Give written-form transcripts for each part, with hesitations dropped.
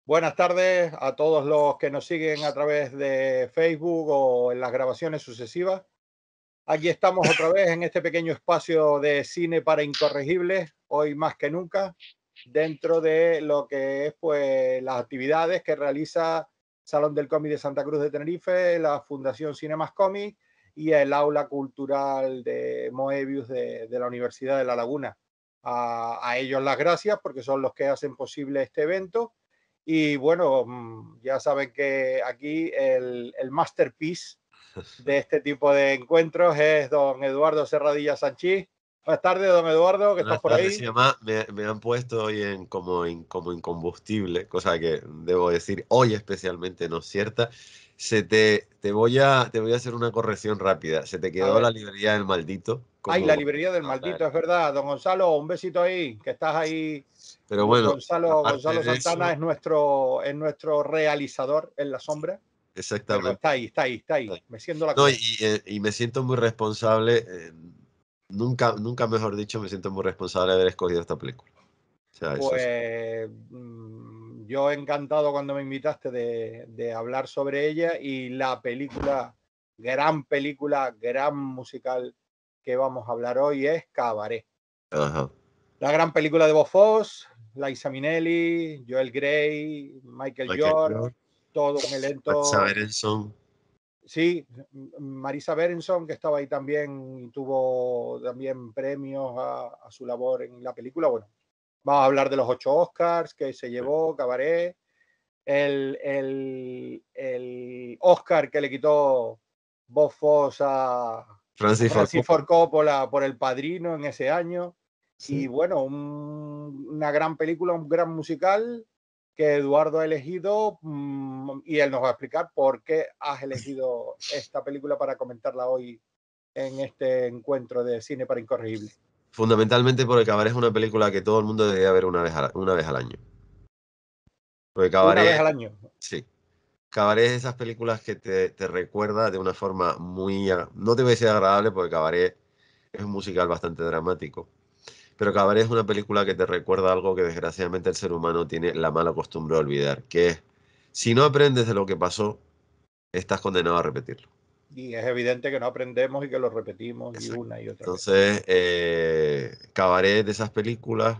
Buenas tardes a todos los que nos siguen a través de Facebook o en las grabaciones sucesivas. Aquí estamos otra vez en este pequeño espacio de cine para incorregibles, hoy más que nunca, dentro de lo que es pues las actividades que realiza Salón del Cómic de Santa Cruz de Tenerife, la Fundación Cinemas Cómic y el Aula Cultural de Moebius de la Universidad de La Laguna. A ellos las gracias porque son los que hacen posible este evento. Y bueno, ya saben que aquí el masterpiece de este tipo de encuentros es don Eduardo Serradilla Sanchís. Buenas tardes, don Eduardo, que estás Buenas por tardes, y ahí. además me han puesto hoy como incombustible, cosa que debo decir hoy especialmente no es cierta. Te voy a hacer una corrección rápida. Se te A quedó la ver, librería del maldito, ay, la como librería del no maldito, traer. es verdad. Don Gonzalo, un besito ahí, que estás ahí. Pero bueno, aparte Gonzalo de Santana eso, es nuestro realizador en la sombra, pero exactamente. está ahí, está ahí, está ahí, meciendo la No, cola. y me siento muy responsable, nunca mejor dicho, me siento muy responsable de haber escogido esta película. O sea, eso sí. Pues yo encantado cuando me invitaste de hablar sobre ella y la película, gran musical que vamos a hablar hoy es Cabaret. Ajá. La gran película de Bob Fosse, Liza Minnelli, Joel Grey, Michael Michael York, York, todo un Max elenco. Berenson. Sí, Marisa Berenson, que estaba ahí también y tuvo también premios a su labor en la película. Bueno, vamos a hablar de los 8 Oscars que se llevó Cabaret, el Oscar que le quitó Bob Fosse a Francis Ford Francis Coppola. Ford Coppola por El Padrino en ese año. Y Sí. bueno, una gran película, un gran musical que Eduardo ha elegido y él nos va a explicar por qué has elegido esta película para comentarla hoy en este encuentro de cine para incorregibles. Fundamentalmente porque Cabaret es una película que todo el mundo debería ver una vez al año. Porque Una vez Cabaret, al año. sí, Cabaret es esas películas que te recuerda de una forma no te voy a decir agradable porque Cabaret es un musical bastante dramático, pero Cabaret es una película que te recuerda algo que desgraciadamente el ser humano tiene la mala costumbre de olvidar, que es, si no aprendes de lo que pasó, estás condenado a repetirlo. Y es evidente que no aprendemos y que lo repetimos y Exacto. una y otra vez. Entonces, Cabaret es de esas películas.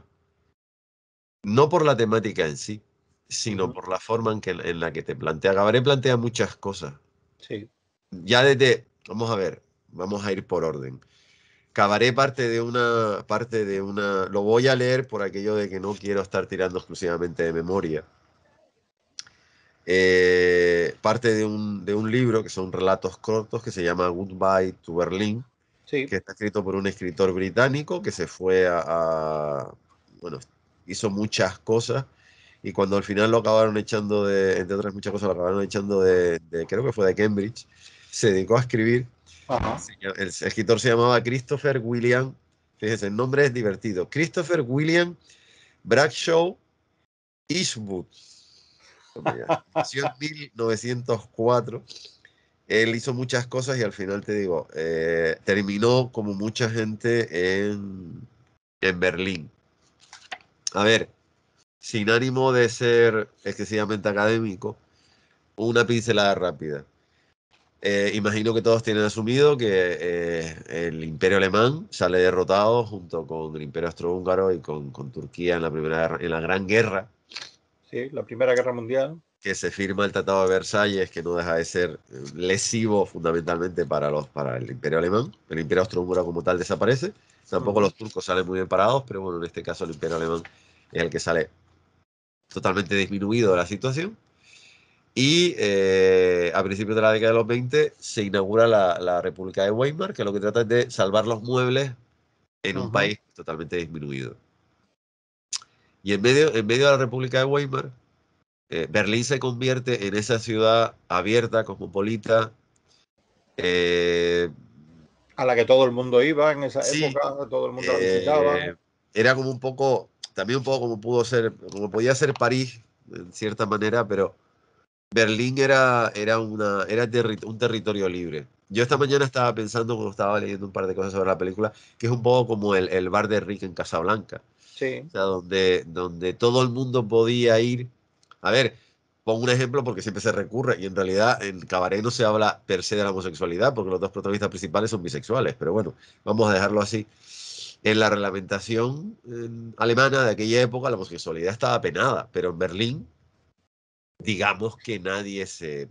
No por la temática en sí, sino Ujú. por la forma en la que te plantea. Cabaret plantea muchas cosas. Sí. Vamos a ver, vamos a ir por orden. Cabaret lo voy a leer por aquello de que no quiero estar tirando exclusivamente de memoria. Parte de un libro que son relatos cortos que se llama Goodbye to Berlin, Sí. que está escrito por un escritor británico que se fue bueno, hizo muchas cosas y cuando al final lo acabaron echando entre otras muchas cosas, lo acabaron echando creo que fue de Cambridge, se dedicó a escribir. Ajá. El escritor se llamaba Christopher William, fíjese, el nombre es divertido, Christopher William Bradshaw Eastwood. Toma ya. Nació en 1904. Él hizo muchas cosas y al final te digo, terminó como mucha gente en Berlín. A ver, sin ánimo de ser excesivamente académico, una pincelada rápida. Imagino que todos tienen asumido que el Imperio Alemán sale derrotado junto con el Imperio Austrohúngaro y con Turquía en la Gran Guerra, Sí, la Primera Guerra Mundial. que se firma el Tratado de Versalles, que no deja de ser lesivo fundamentalmente para el Imperio Alemán. El Imperio Austrohúngaro como tal desaparece. Tampoco Ujú. los turcos salen muy bien parados, pero bueno, en este caso el Imperio Alemán es el que sale totalmente disminuido de la situación. Y a principios de la década de los 20 se inaugura la República de Weimar, que lo que trata es de salvar los muebles en un Ujú. país totalmente disminuido. Y en medio de la República de Weimar, Berlín se convierte en esa ciudad abierta, cosmopolita. eh, A la que todo el mundo iba en esa sí, época, todo el mundo la visitaba. eh, era como un poco, también un poco como podía ser París, en cierta manera, pero Berlín era un territorio libre. Yo esta Ujú. mañana estaba pensando, cuando estaba leyendo un par de cosas sobre la película, que es un poco como el bar de Rick en Casablanca. Sí. O sea, donde todo el mundo podía ir A ver, pongo un ejemplo porque siempre se recurre y en realidad en Cabaret no se habla per se de la homosexualidad porque los dos protagonistas principales son bisexuales, pero bueno, vamos a dejarlo así. En la reglamentación alemana de aquella época la homosexualidad estaba penada, pero en Berlín, digamos que nadie se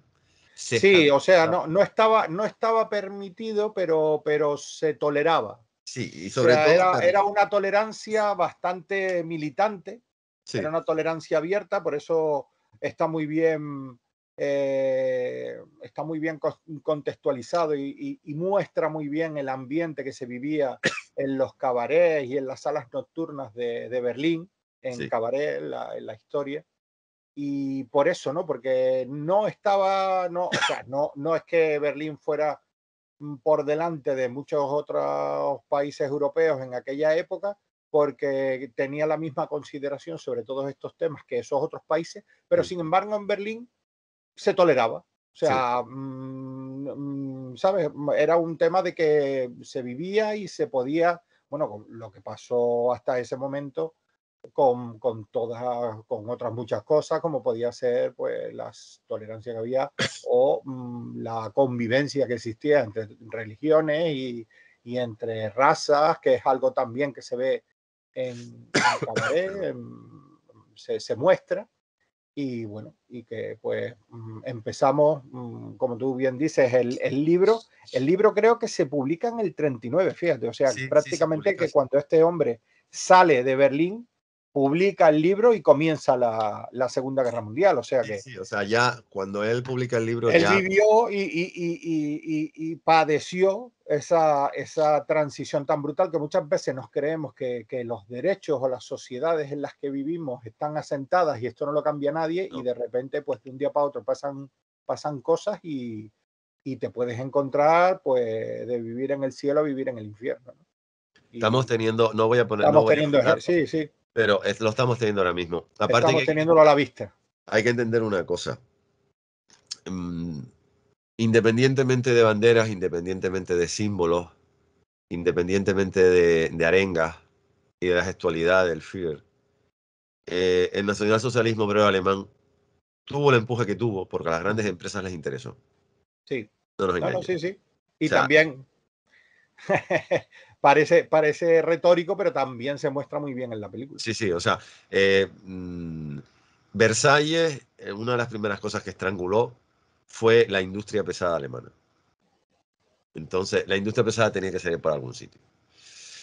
Sí, o sea, escandalizaba. no estaba permitido, pero se toleraba. O Sí, y sobre sea, todo en era Berlín. una tolerancia bastante militante, era Sí, una tolerancia abierta, por eso está muy bien, está muy bien contextualizado y muestra muy bien el ambiente que se vivía en los cabarets y en las salas nocturnas de Berlín, en sí, cabaret, en la historia. Y por eso, ¿no? Porque no estaba, no, o sea, no es que Berlín fuera por delante de muchos otros países europeos en aquella época, porque tenía la misma consideración sobre todos estos temas que esos otros países, pero mm, sin embargo en Berlín se toleraba. O sí. sea, ¿sabes? Era un tema de que se vivía y se podía, bueno, con lo que pasó hasta ese momento con todas, con otras muchas cosas, como podía ser pues las tolerancias que había o la convivencia que existía entre religiones y entre razas, que es algo también que se ve en Cabaret, Perdón. se muestra. Y bueno, y que pues empezamos, como tú bien dices, el libro creo que se publica en el 39, fíjate, o sea, Sí, sí, se prácticamente publica que así. cuando este hombre sale de Berlín, publica el libro y comienza la Segunda Guerra Mundial, o sea Sí, que sí, o sea, ya cuando él publica el libro él ya, vivió y padeció esa transición tan brutal que muchas veces nos creemos que los derechos o las sociedades en las que vivimos están asentadas y esto no lo cambia nadie y no. de repente pues de un día para otro pasan cosas y te puedes encontrar pues de vivir en el cielo a vivir en el infierno, ¿no? Estamos Y teniendo, no estamos voy a teniendo, citar, sí, sí, pero lo estamos teniendo ahora mismo. Aparte que estamos teniéndolo a la vista. hay que entender una cosa. mm, Independientemente de banderas, independientemente de símbolos, independientemente de arengas y de la gestualidad del Führer, el nacionalsocialismo obrero alemán tuvo el empuje que tuvo porque a las grandes Ujú. empresas les interesó. Sí, No nos no, no, engañemos. sí, sí. O Y sea, también parece retórico, pero también se muestra muy bien en la película. sí, sí, o sea, Versalles, una de las primeras cosas que estranguló fue la industria pesada alemana. Entonces, la industria pesada tenía que salir por algún sitio.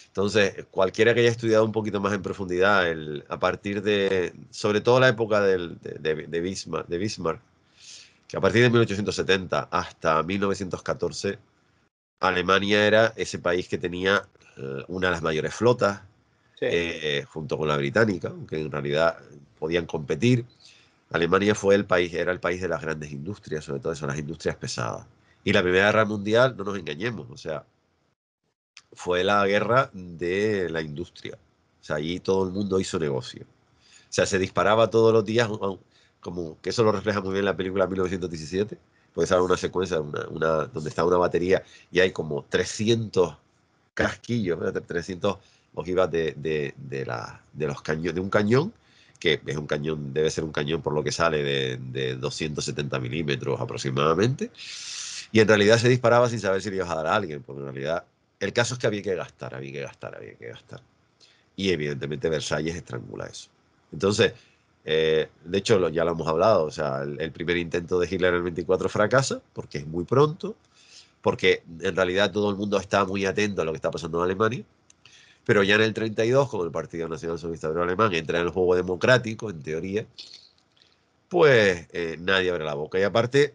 Entonces, cualquiera que haya estudiado un poquito más en profundidad, a partir de, sobre todo la época de Bismarck, que a partir de 1870 hasta 1914, Alemania era ese país que tenía una de las mayores flotas, Sí, junto con la británica, aunque en realidad podían competir. Alemania fue el país, era el país de las grandes industrias, sobre todo eso, las industrias pesadas. Y la Primera Guerra Mundial, no nos engañemos, o sea, fue la guerra de la industria. O sea, allí todo el mundo hizo negocio. O sea, se disparaba todos los días, como que eso lo refleja muy bien la película 1917, porque sale una secuencia donde está una batería y hay como 300 casquillos, ¿verdad? 300 ojivas de los cañones, de un cañón, que es un cañón, debe ser un cañón por lo que sale de 270 milímetros aproximadamente, y en realidad se disparaba sin saber si le ibas a dar a alguien, porque en realidad el caso es que había que gastar, había que gastar, había que gastar. Y evidentemente Versalles estrangula eso. Entonces, de hecho ya lo hemos hablado, o sea, el primer intento de Hitler en el 24 fracasa, porque es muy pronto, porque en realidad todo el mundo está muy atento a lo que está pasando en Alemania, pero ya en el 32, como el Partido Nacional Socialista Obrero Alemán entra en el juego democrático, en teoría, pues nadie abre la boca. Y aparte,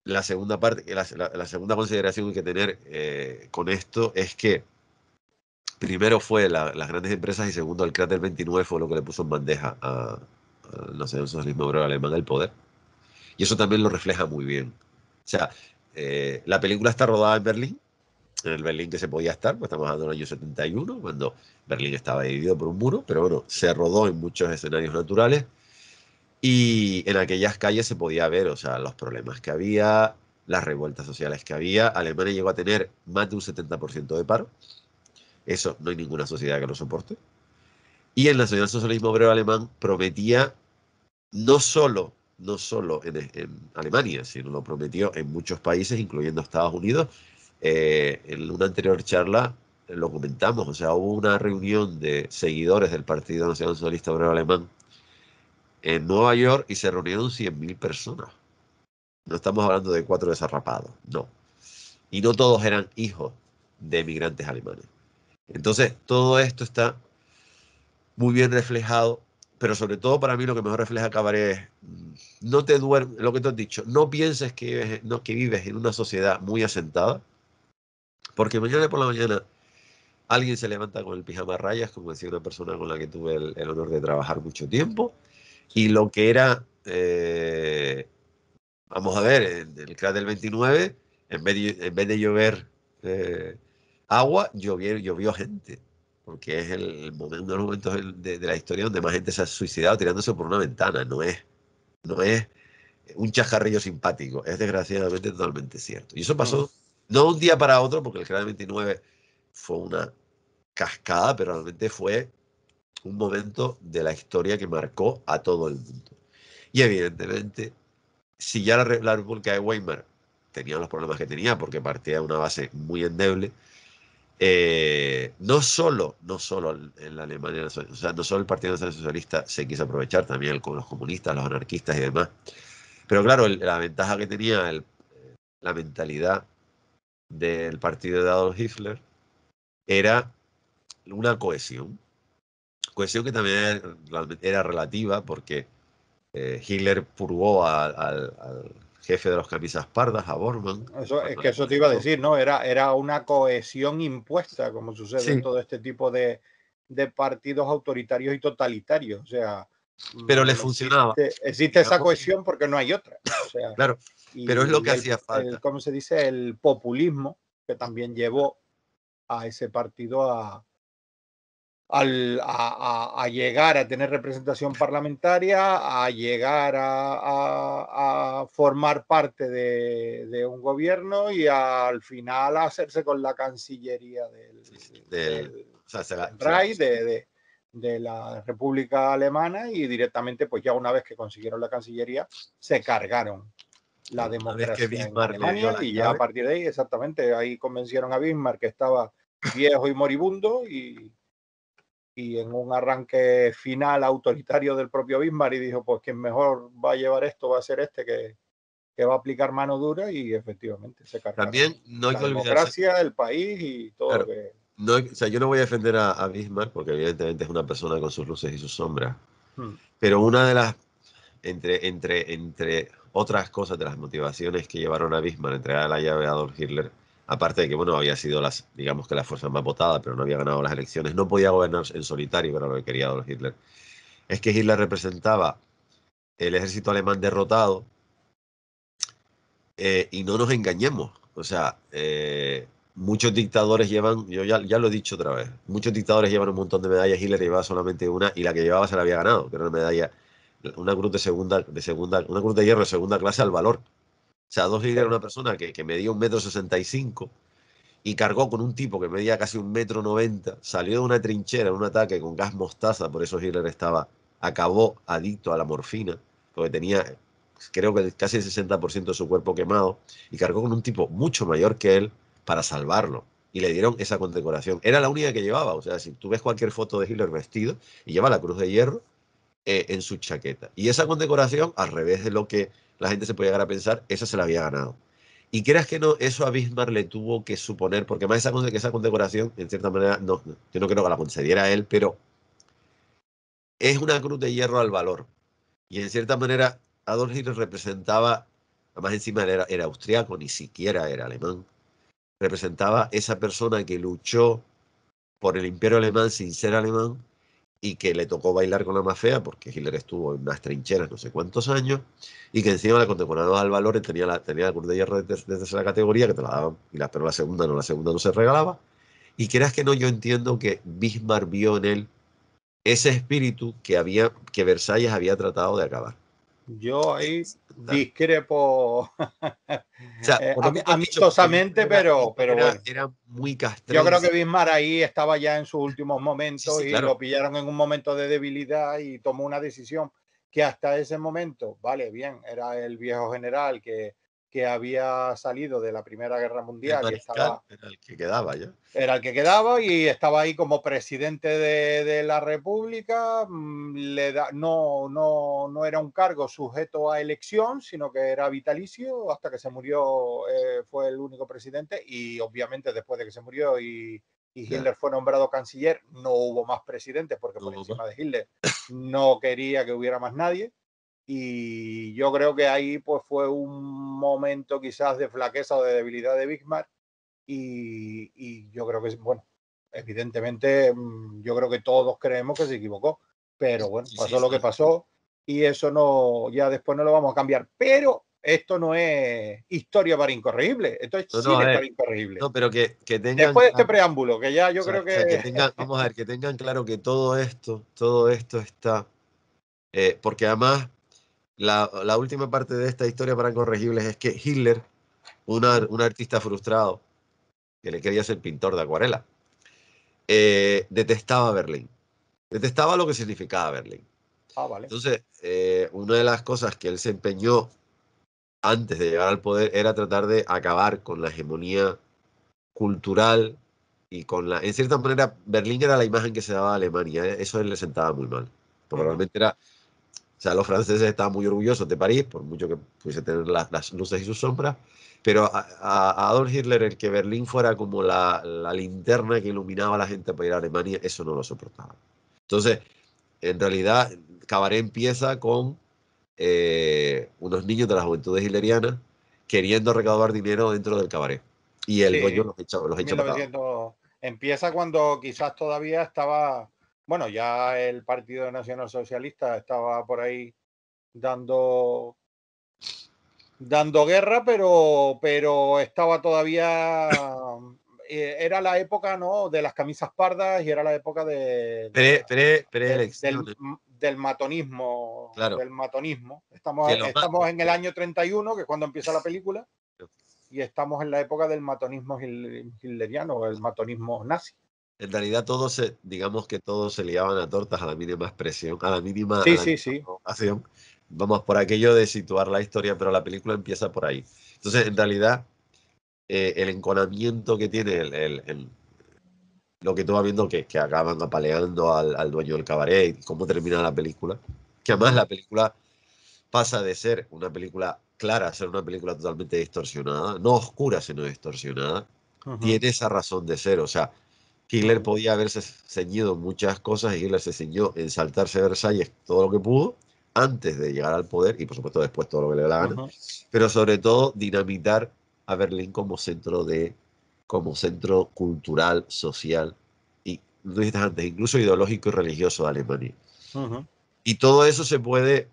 la segunda parte, la segunda consideración que hay que tener con esto es que primero fue las grandes empresas y segundo el crack del 29 fue lo que le puso en bandeja al nacionalsocialismo obrero alemán el poder. Y eso también lo refleja muy bien. O sea, la película está rodada en Berlín, en el Berlín que se podía estar, pues estamos hablando del año 71, cuando Berlín estaba dividido por un muro, pero bueno, se rodó en muchos escenarios naturales y en aquellas calles se podía ver, o sea, los problemas que había, las revueltas sociales que había. Alemania llegó a tener más de un 70% de paro. Eso no hay ninguna sociedad que lo soporte. Y el nacionalsocialismo obrero alemán prometía no solo en Alemania, sino lo prometió en muchos países, incluyendo Estados Unidos. En una anterior charla lo comentamos, o sea, hubo una reunión de seguidores del Partido Nacional Socialista Obrero Alemán en Nueva York y se reunieron 100.000 personas. No estamos hablando de 4 desarrapados, no. Y no todos eran hijos de emigrantes alemanes. Entonces, todo esto está muy bien reflejado, pero sobre todo para mí lo que mejor refleja Cabaret es, no te duermes, lo que te has dicho, no pienses que vives en una sociedad muy asentada, porque mañana por la mañana alguien se levanta con el pijama a rayas, como decía una persona con la que tuve el honor de trabajar mucho tiempo, y lo que era, vamos a ver, en el crack del 29, en vez de llover agua, llovió gente, porque es uno de los momentos de la historia donde más gente se ha suicidado tirándose por una ventana. No es un chascarrillo simpático, es desgraciadamente totalmente cierto. Y eso pasó no de un día para otro, porque el crack del 29 fue una cascada, pero realmente fue un momento de la historia que marcó a todo el mundo. Y evidentemente, si ya la República de Weimar tenía los problemas que tenía, porque partía de una base muy endeble, no solo en la Alemania, o sea, no solo el Partido Nacional Socialista se quiso aprovechar, también con los comunistas, los anarquistas y demás. Pero claro, la ventaja que tenía la mentalidad del partido de Adolf Hitler era una cohesión que también era relativa, porque Hitler purgó al jefe de los camisas pardas, a Bormann. Eso te iba a decir, ¿no? Era una cohesión impuesta, como sucede en Sí, todo este tipo de partidos autoritarios y totalitarios. O sea, pero le funcionaba. existe esa Digamos, cohesión porque no hay otra. O sea, claro, pero es lo y que hacía falta. ¿cómo se dice? El populismo que también llevó a ese partido a llegar a tener representación parlamentaria, a llegar a formar parte de un gobierno y al final a hacerse con la cancillería O sea, del Reich, de la República Alemana, y directamente, pues ya una vez que consiguieron la cancillería, se cargaron la una vez que democracia en Bismarck le dio Alemania, la y ya a llave, partir de ahí, exactamente, ahí convencieron a Bismarck, que estaba viejo y moribundo, y en un arranque final autoritario del propio Bismarck, y dijo, pues quien mejor va a llevar esto va a ser este, que va a aplicar mano dura, y efectivamente se cargaron también no hay la que olvidarse, democracia, el país y todo lo claro, que... o sea, yo no voy a defender a Bismarck, porque evidentemente es una persona con sus luces y sus sombras, Hmm. pero una de las, entre otras cosas, de las motivaciones que llevaron a Bismarck a entregar la llave a Adolf Hitler, aparte de que, bueno, había sido digamos que la fuerza más votada, pero no había ganado las elecciones, no podía gobernar en solitario, era lo que quería Adolf Hitler, es que Hitler representaba el ejército alemán derrotado, y no nos engañemos, o sea, muchos dictadores llevan, yo ya lo he dicho otra vez, muchos dictadores llevan un montón de medallas, Hitler llevaba solamente una, y la que llevaba se la había ganado, que era una medalla, una cruz una cruz de hierro de segunda clase al valor. O sea, Adolf Hitler era una persona que medía 1,65 m y cargó con un tipo que medía casi 1,90 m, salió de una trinchera en un ataque con gas mostaza, por eso Hitler acabó adicto a la morfina, porque tenía, creo que casi el 60% de su cuerpo quemado, y cargó con un tipo mucho mayor que él para salvarlo. Y le dieron esa condecoración. Era la única que llevaba. O sea, si tú ves cualquier foto de Hitler vestido, y lleva la cruz de hierro en su chaqueta. Y esa condecoración, al revés de lo que la gente se puede llegar a pensar, esa se la había ganado. Y creas que no, eso a Bismarck le tuvo que suponer, porque más esa condecoración, en cierta manera, yo no creo que la concediera a él, pero es una cruz de hierro al valor. Y en cierta manera, Adolf Hitler representaba, además encima era austriaco, ni siquiera era alemán, representaba esa persona que luchó por el imperio alemán sin ser alemán, y que le tocó bailar con la más fea, porque Hitler estuvo en unas trincheras no sé cuántos años, y que encima la condecoraron al valor, y tenía la cruz de hierro de tercera categoría, que te la daban, pero la segunda no se regalaba. Y creas que no, yo entiendo que Bismarck vio en él ese espíritu que Versalles había tratado de acabar. Yo ahí discrepo O sea, por lo que tú has dicho, porque amistosamente, pero bueno. era muy Yo creo que castrense. Bismarck ahí estaba ya en sus últimos Sí, momentos sí, y claro. lo pillaron en un momento de debilidad y tomó una decisión que hasta ese momento, vale, bien, era el viejo general que había salido de la Primera Guerra El Mundial y mariscal estaba, era el que quedaba ya. era el que quedaba y estaba ahí como presidente de la República. No era un cargo sujeto a elección, sino que era vitalicio hasta que se murió. Fue el único presidente y obviamente después de que se murió y Ya, Hitler fue nombrado canciller, no hubo más presidentes porque no por hubo más. encima de Hitler no quería que hubiera más nadie. Y yo creo que ahí pues fue un momento quizás de flaqueza o de debilidad de Bismarck y yo creo que, bueno, evidentemente yo creo que todos creemos que se equivocó, pero bueno, Sí, sí, pasó lo que pasó y eso no, ya después no lo vamos a cambiar. Pero esto no es historia para incorregible, esto es no, no, a cine para ver, incorregible. no, pero que tengan Después de este claro, preámbulo, que ya yo creo o sea, que que... tengan, vamos a ver, que tengan claro que todo esto está, porque además la última parte de esta historia para incorregibles es que Hitler, un artista frustrado, que le quería ser pintor de acuarela, detestaba Berlín, detestaba lo que significaba Berlín. Ah, vale. Entonces, una de las cosas que él se empeñó antes de llegar al poder era tratar de acabar con la hegemonía cultural y con la... En cierta manera, Berlín era la imagen que se daba a Alemania, ¿eh? Eso a él le sentaba muy mal, porque Ujú. realmente era... O sea, los franceses estaban muy orgullosos de París, por mucho que pudiese tener las luces y sus sombras, pero a Adolf Hitler el que Berlín fuera como la linterna que iluminaba a la gente para ir a Alemania, eso no lo soportaba. Entonces, en realidad, Cabaret empieza con unos niños de la juventud hitleriana queriendo recaudar dinero dentro del cabaret. Y el dueño Sí, los echa para atrás. 1900 empieza cuando quizás todavía estaba, bueno, ya el Partido Nacional Socialista estaba por ahí dando, dando guerra, pero estaba todavía, era la época, ¿no? De las camisas pardas y era la época Preelecciones, del matonismo, claro. del matonismo. Que Estamos en el año 31, que es cuando empieza la película y estamos en la época del matonismo hitleriano o el matonismo nazi. en realidad digamos que todos se liaban a tortas a la mínima expresión, a Sí, la sí, mínima sí. provocación. Vamos por aquello de situar la historia, pero la película empieza por ahí. Entonces, en realidad, el enconamiento que tiene lo que tú vas viendo que acaban apaleando al dueño del cabaret y cómo termina la película. Que además Ujú, la película pasa de ser una película clara a ser una película totalmente distorsionada, no oscura, sino distorsionada. ujú, Tiene esa razón de ser, o sea, Hitler ujú, podía haberse ceñido muchas cosas y Hitler se ceñió en saltarse Versalles todo lo que pudo antes de llegar al poder y por supuesto después todo lo que le da la gana, ujú, pero sobre todo dinamitar a Berlín como centro cultural, social y, lo dijiste antes, incluso ideológico y religioso de Alemania. ujú. Y todo eso se puede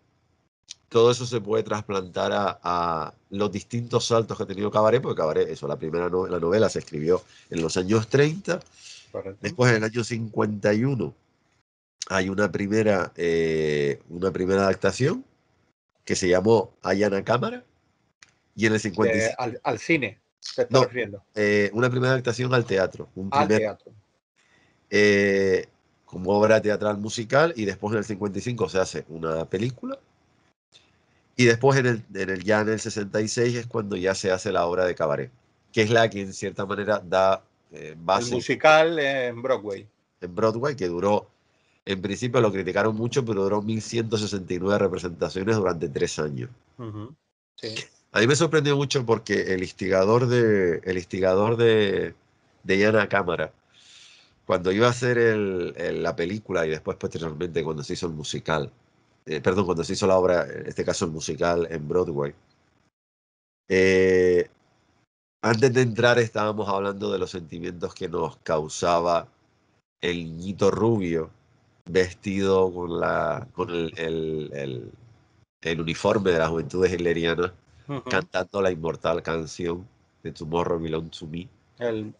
trasplantar a los distintos saltos que ha tenido Cabaret, porque Cabaret, eso, la novela se escribió en los años 30, Correcto. después en el año 51 hay una primera adaptación que se llamó Ayana Cámara, y en el 55, Al cine, te estás no, refiriendo. una primera adaptación al teatro, Al teatro. eh, como obra teatral musical, y después en el 55 se hace una película. Y después ya en el 66 es cuando ya se hace la obra de Cabaret, que es la que en cierta manera da El base musical en Broadway. en Broadway, que duró, en principio lo criticaron mucho, pero duró 1169 representaciones durante 3 años. Ujú, sí. A mí me sorprendió mucho porque el instigador de Yana Cámara, cuando iba a hacer la película y después posteriormente cuando se hizo el musical, perdón, cuando se hizo la obra, en este caso el musical en Broadway, eh, antes de entrar estábamos hablando de los sentimientos que nos causaba el niñito rubio vestido con el uniforme de la juventud hitleriana Ujú. cantando la inmortal canción de Tomorrow Belongs to Me,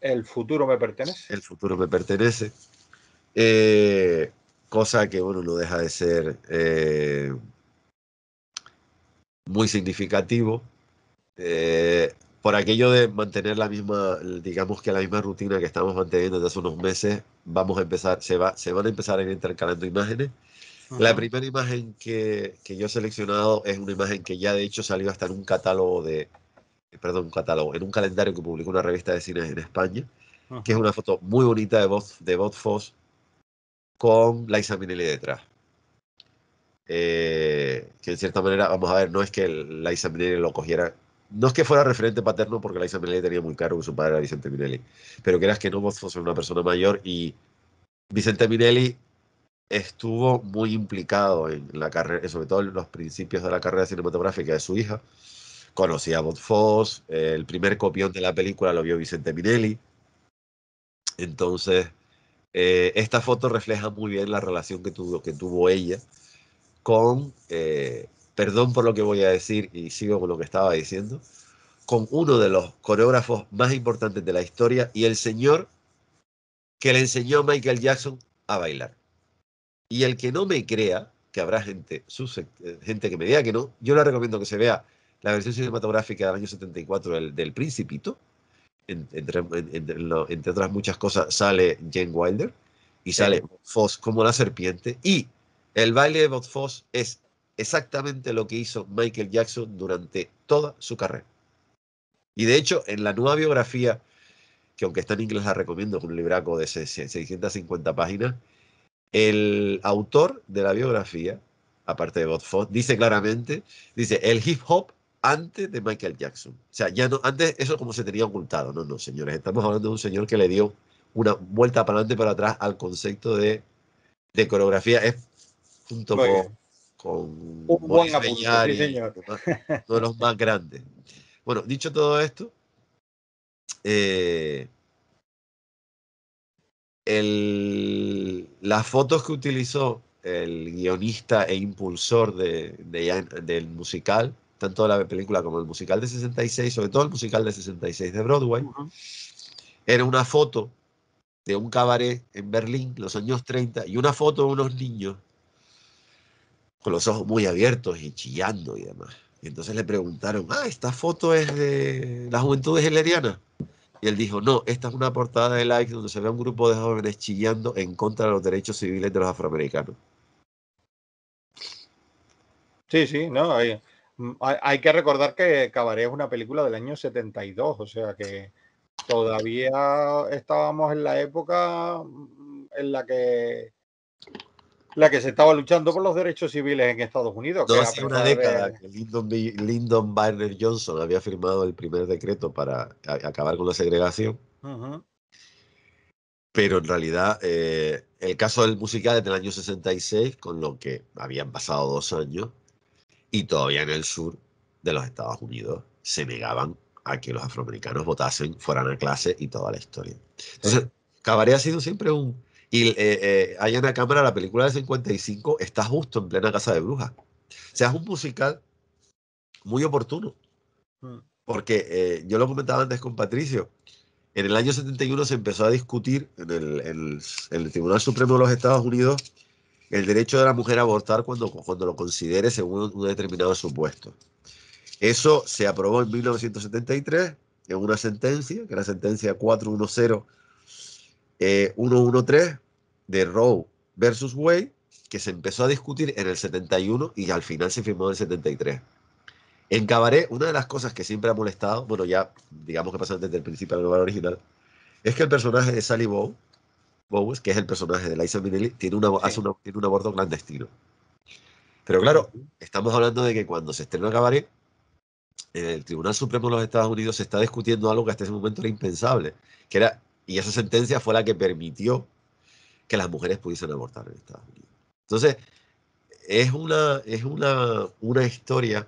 El futuro me pertenece. El futuro me pertenece. Eh, Cosa que, bueno, no deja de ser muy significativo. Por aquello de mantener digamos que la misma rutina que estamos manteniendo desde hace unos meses, vamos a empezar, se van a empezar a ir intercalando imágenes La primera imagen que yo he seleccionado es una imagen que ya de hecho salió hasta en un catálogo en un calendario que publicó una revista de cine en España, que es una foto muy bonita de Bob Fosse con Liza Minnelli detrás. Que en cierta manera, vamos a ver, no es que Liza Minnelli lo cogiera, no es que fuera referente paterno, porque Liza Minnelli tenía muy claro que su padre era Vicente Minnelli, pero que eras que no, Bob Fosse era una persona mayor y Vicente Minnelli estuvo muy implicado en la carrera, sobre todo en los principios de la carrera cinematográfica de su hija. Conocía a Bob Fosse, el primer copión de la película lo vio Vicente Minnelli. Entonces, esta foto refleja muy bien la relación que tuvo ella con, perdón por lo que voy a decir y sigo con lo que estaba diciendo, con uno de los coreógrafos más importantes de la historia y el señor que le enseñó a Michael Jackson a bailar. Y el que no me crea, que habrá gente que me diga que no, yo le recomiendo que se vea la versión cinematográfica del año 74 del Principito. Entre otras muchas cosas sale Jane Wilder y sale Fosse como la serpiente. Y el baile de Bob Fosse es exactamente lo que hizo Michael Jackson durante toda su carrera. Y de hecho, en la nueva biografía, que aunque está en inglés la recomiendo, con un libraco de 650 páginas, el autor de la biografía, aparte de Bob Fosse, dice claramente, dice, el hip hop antes de Michael Jackson. O sea, ya no, antes eso como se tenía ocultado. No, no, señores, estamos hablando de un señor que le dio una vuelta para adelante y para atrás al concepto de coreografía. Es junto Muy bien. con Un buen Maurice apunte, Bellaire sí, y señor. demás, uno de los más grandes. Bueno, dicho todo esto, eh, las fotos que utilizó el guionista e impulsor del musical, tanto de la película como el musical de 66, sobre todo el musical de 66 de Broadway, era una foto de un cabaret en Berlín, los años 30, y una foto de unos niños con los ojos muy abiertos y chillando y demás. Y entonces le preguntaron, ¿esta foto es de la juventud hitleriana? Y él dijo, no, esta es una portada de Likes donde se ve a un grupo de jóvenes chillando en contra de los derechos civiles de los afroamericanos. Sí, sí, no, hay que recordar que Cabaret es una película del año 72, o sea que todavía estábamos en la época en la que se estaba luchando por los derechos civiles en Estados Unidos, No que a hacía una pesar década de... que Lyndon Baines Johnson había firmado el primer decreto para acabar con la segregación, pero en realidad el caso del musical es del año 66, con lo que habían pasado 2 años, y todavía en el sur de los Estados Unidos se negaban a que los afroamericanos votasen, fueran a clase y toda la historia. Entonces, Cabaret ha sido siempre un... Y hay en la cámara, la película del 55 está justo en plena Casa de Brujas. O sea, es un musical muy oportuno, porque yo lo comentaba antes con Patricio, en el año 71 se empezó a discutir en el Tribunal Supremo de los Estados Unidos el derecho de la mujer a abortar cuando lo considere según un determinado supuesto. Eso se aprobó en 1973 en una sentencia, que era la sentencia 410-113 de Roe versus Wade, que se empezó a discutir en el 71 y al final se firmó en el 73. En Cabaret, una de las cosas que siempre ha molestado, bueno, ya digamos que pasa desde el principio de la novela original, es que el personaje de Sally Bowes, que es el personaje de Liza Minnelli, tiene un aborto clandestino. Pero claro, estamos hablando de que cuando se estrena Cabaret, en el Tribunal Supremo de los Estados Unidos se está discutiendo algo que hasta ese momento era impensable, y esa sentencia fue la que permitió que las mujeres pudiesen abortar en Estados Unidos. Entonces, es una historia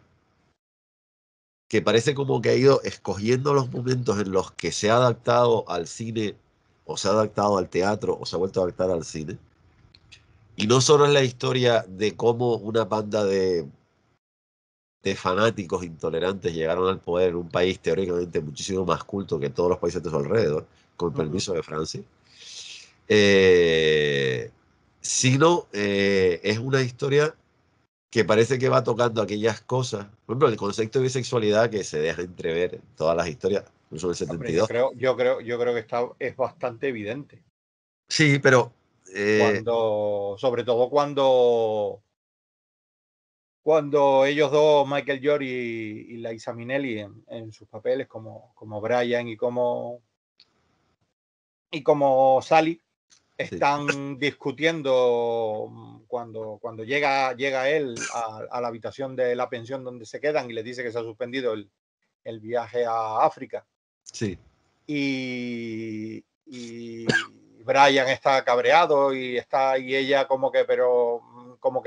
que parece como que ha ido escogiendo los momentos en los que se ha adaptado al cine, o se ha adaptado al teatro, o se ha vuelto a adaptar al cine. Y no solo es la historia de cómo una banda de fanáticos intolerantes llegaron al poder en un país teóricamente muchísimo más culto que todos los países de su alrededor, con permiso de Francia, eh, sino es una historia que parece que va tocando aquellas cosas. Por ejemplo, el concepto de bisexualidad que se deja entrever en todas las historias, incluso en el Hombre, yo 72. creo que es bastante evidente. Sí, pero Sobre todo cuando ellos dos, Michael York y Liza Minnelli, en sus papeles como Brian y como Sally, están discutiendo cuando llega él a la habitación de la pensión donde se quedan y le dice que se ha suspendido el viaje a África. Sí. Y Brian está cabreado y ella como que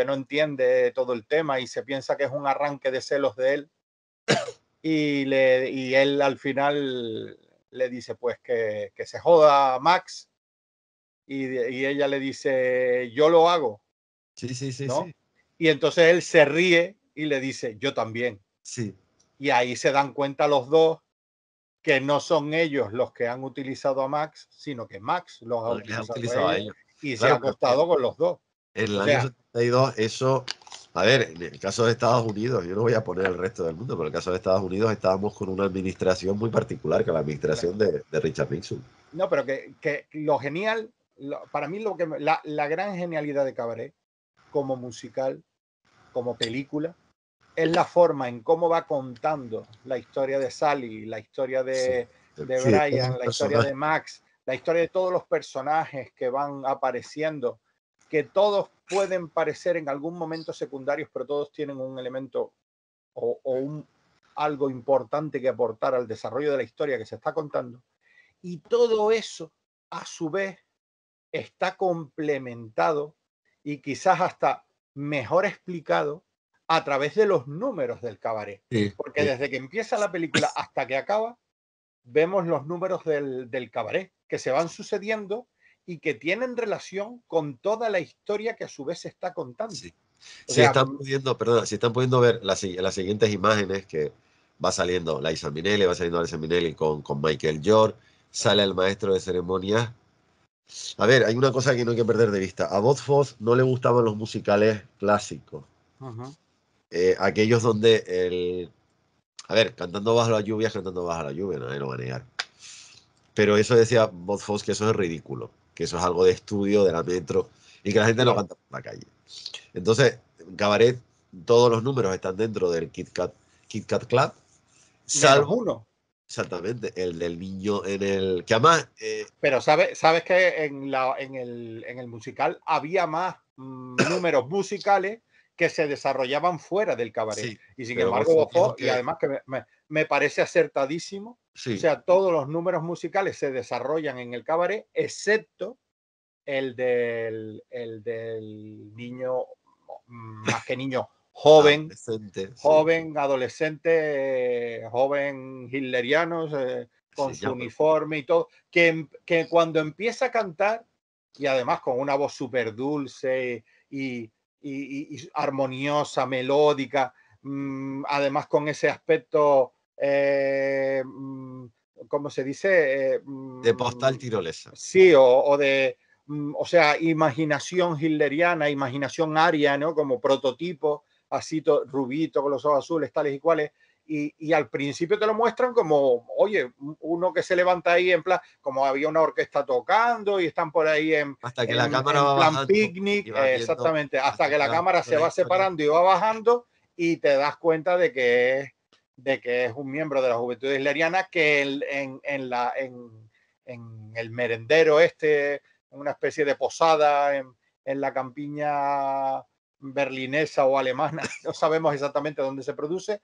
no entiende todo el tema y se piensa que es un arranque de celos de él. Y él al final le dice pues que se joda Max, y ella le dice yo lo hago. Sí, ¿no? sí. Y entonces él se ríe y le dice yo también. Sí. Y ahí se dan cuenta los dos que no son ellos los que han utilizado a Max, sino que Max los ha utilizado a ellos y se ha acostado con los dos. En el año 72, eso, a ver, en el caso de Estados Unidos, yo no voy a poner el resto del mundo, pero en el caso de Estados Unidos estábamos con una administración muy particular, que la administración de Richard Nixon. No, pero que lo genial, para mí la gran genialidad de Cabaret, como musical, como película, es la forma en cómo va contando la historia de Sally, la historia de Brian, la historia de Max, la historia de todos los personajes que van apareciendo, que todos pueden parecer en algún momento secundarios, pero todos tienen un elemento o algo importante que aportar al desarrollo de la historia que se está contando. Y todo eso, a su vez, está complementado y quizás hasta mejor explicado a través de los números del Cabaret. Porque desde que empieza la película hasta que acaba, vemos los números del Cabaret que se van sucediendo y que tienen relación con toda la historia que a su vez se está contando. Sí. Si están pudiendo ver las siguientes imágenes que va saliendo Liza Minnelli, va saliendo Liza Minnelli con Michael York, sale el maestro de ceremonias. A ver, hay una cosa que no hay que perder de vista. A Bob Fosse no le gustaban los musicales clásicos. Aquellos donde a ver, cantando bajo la lluvia, nadie lo va a negar. Pero eso decía Bob Fosse, que eso es ridículo, que eso es algo de estudio, de la metro, y que la gente no canta por la calle. Entonces, Cabaret, todos los números están dentro del Kit Kat Club, salvo uno. Exactamente, el del niño en el... Que además... Pero sabes que en el musical había más números musicales que se desarrollaban fuera del Cabaret. Sí, y sin embargo, y además que me parece acertadísimo, sí. O sea, todos los números musicales se desarrollan en el Cabaret, excepto el del niño, más que niño, joven, adolescente, joven hitleriano, con su uniforme y todo, que cuando empieza a cantar, y además con una voz súper dulce y armoniosa, melódica, además con ese aspecto, ¿cómo se dice? De postal tirolesa. Sí, o de... o sea, imaginación hitleriana, imaginación aria, ¿no? Como prototipo, así rubito, con los ojos azules, tales y cuales. Y al principio te lo muestran como, oye, uno que se levanta ahí en plan, como había una orquesta tocando y están por ahí hasta que la cámara en va plan bajando, picnic, exactamente, hasta que la cámara se va separando y va bajando y te das cuenta de que es un miembro de la juventud hitleriana que en el merendero una especie de posada en la campiña berlinesa o alemana, no sabemos exactamente dónde se produce,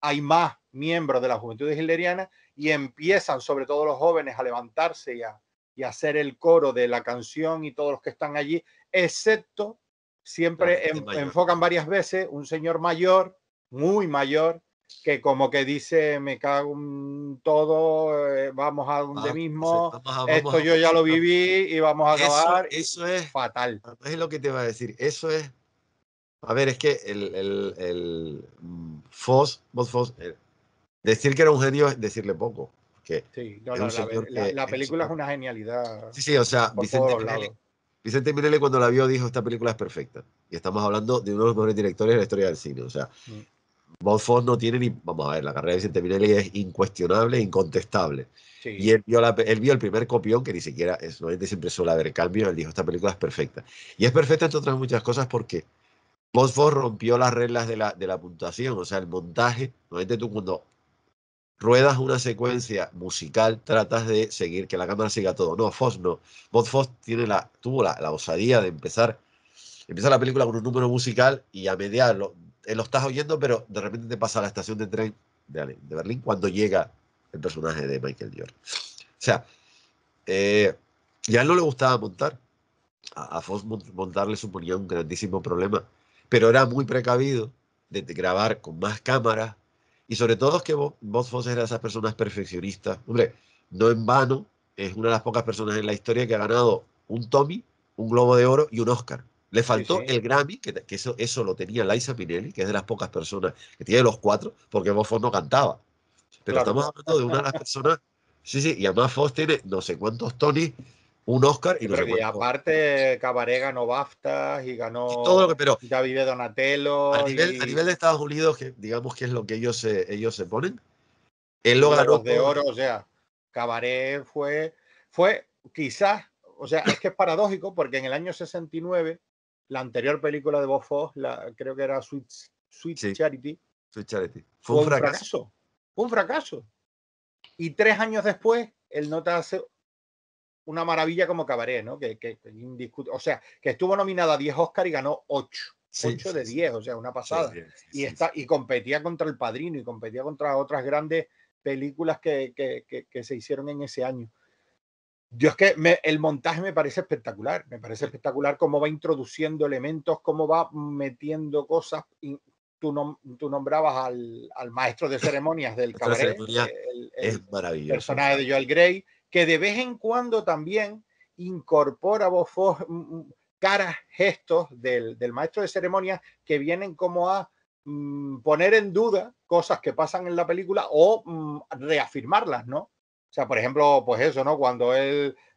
hay más miembros de la juventud hitleriana y empiezan, sobre todo los jóvenes, a levantarse y a hacer el coro de la canción y todos los que están allí, excepto siempre enfocan varias veces un señor mayor, muy mayor, que como que dice, me cago en todo, vamos a donde mismo, esto yo ya lo viví y vamos a acabar. Eso es fatal. Es lo que te iba a decir, eso es... A ver, es que el Foss, decir que era un genio es decirle poco. Sí, la película es una genialidad. Sí, o sea, Vicente Minnelli cuando la vio dijo, esta película es perfecta. Y estamos hablando de uno de los mejores directores de la historia del cine. O sea, Bob Fosse no tiene ni... Vamos a ver, la carrera de Vicente Minelli es incuestionable, incontestable. Y Sí, él vio el primer copión, que ni siquiera, normalmente siempre suele haber cambio, él dijo, esta película es perfecta. Y es perfecta entre otras muchas cosas porque Bob Fosse rompió las reglas de la puntuación, o sea, el montaje. Normalmente tú cuando ruedas una secuencia musical tratas de seguir, que la cámara siga todo. No, Fosse no. Bob Fosse tuvo la osadía de empieza la película con un número musical y a mediarlo, lo estás oyendo, pero de repente te pasa a la estación de tren de Berlín cuando llega el personaje de Michael Jordan. O sea, ya a él no le gustaba montar. A Foss montar le suponía un grandísimo problema, pero era muy precavido de grabar con más cámaras y sobre todo es que Bob Foss era de esas personas perfeccionistas. Hombre, no en vano, es una de las pocas personas en la historia que ha ganado un Tony, un Globo de Oro y un Oscar. Le sí, faltó sí, el Grammy, que eso lo tenía Liza Minnelli, que es de las pocas personas que tiene los cuatro, porque Bob Foss no cantaba. Pero claro. estamos hablando de una de las personas, sí, sí, y además Foss tiene no sé cuántos Tony, un Oscar y Sí, no sé pero que cuántos. aparte Cabaret ganó BAFTA y Y todo lo que, ganó pero Davide Donatello a y nivel de Estados Unidos, que digamos que es lo que ellos se ponen, él lo ganó Globos de todo. Oro, o sea, Cabaret fue quizás, o sea, es que es paradójico porque en el año 69, la anterior película de Bob Fosse, creo que era Sweet Sí, Charity, Sweet Charity. Fue un fue un fracaso. fracaso, fue un fracaso. Y 3 años después, él no te hace una maravilla como Cabaret, ¿no? O sea, que estuvo nominada a 10 Oscar y ganó 8. Sí, 8 sí, de sí. 10, o sea, una Ocho de pasada. 10, sí, Y, sí, sí. y competía contra El Padrino y competía contra otras grandes películas que se hicieron en ese año. Yo es que el montaje me parece espectacular cómo va introduciendo elementos, cómo va metiendo cosas. Y tú nombrabas al maestro de ceremonias del Nuestra Cabaret, ceremonia es el maravilloso. O personaje sea, de Joel Grey, que de vez en cuando también incorpora caras, gestos del maestro de ceremonias que vienen como a poner en duda cosas que pasan en la película o reafirmarlas, ¿no? O sea, por ejemplo, pues eso, ¿no? Cuando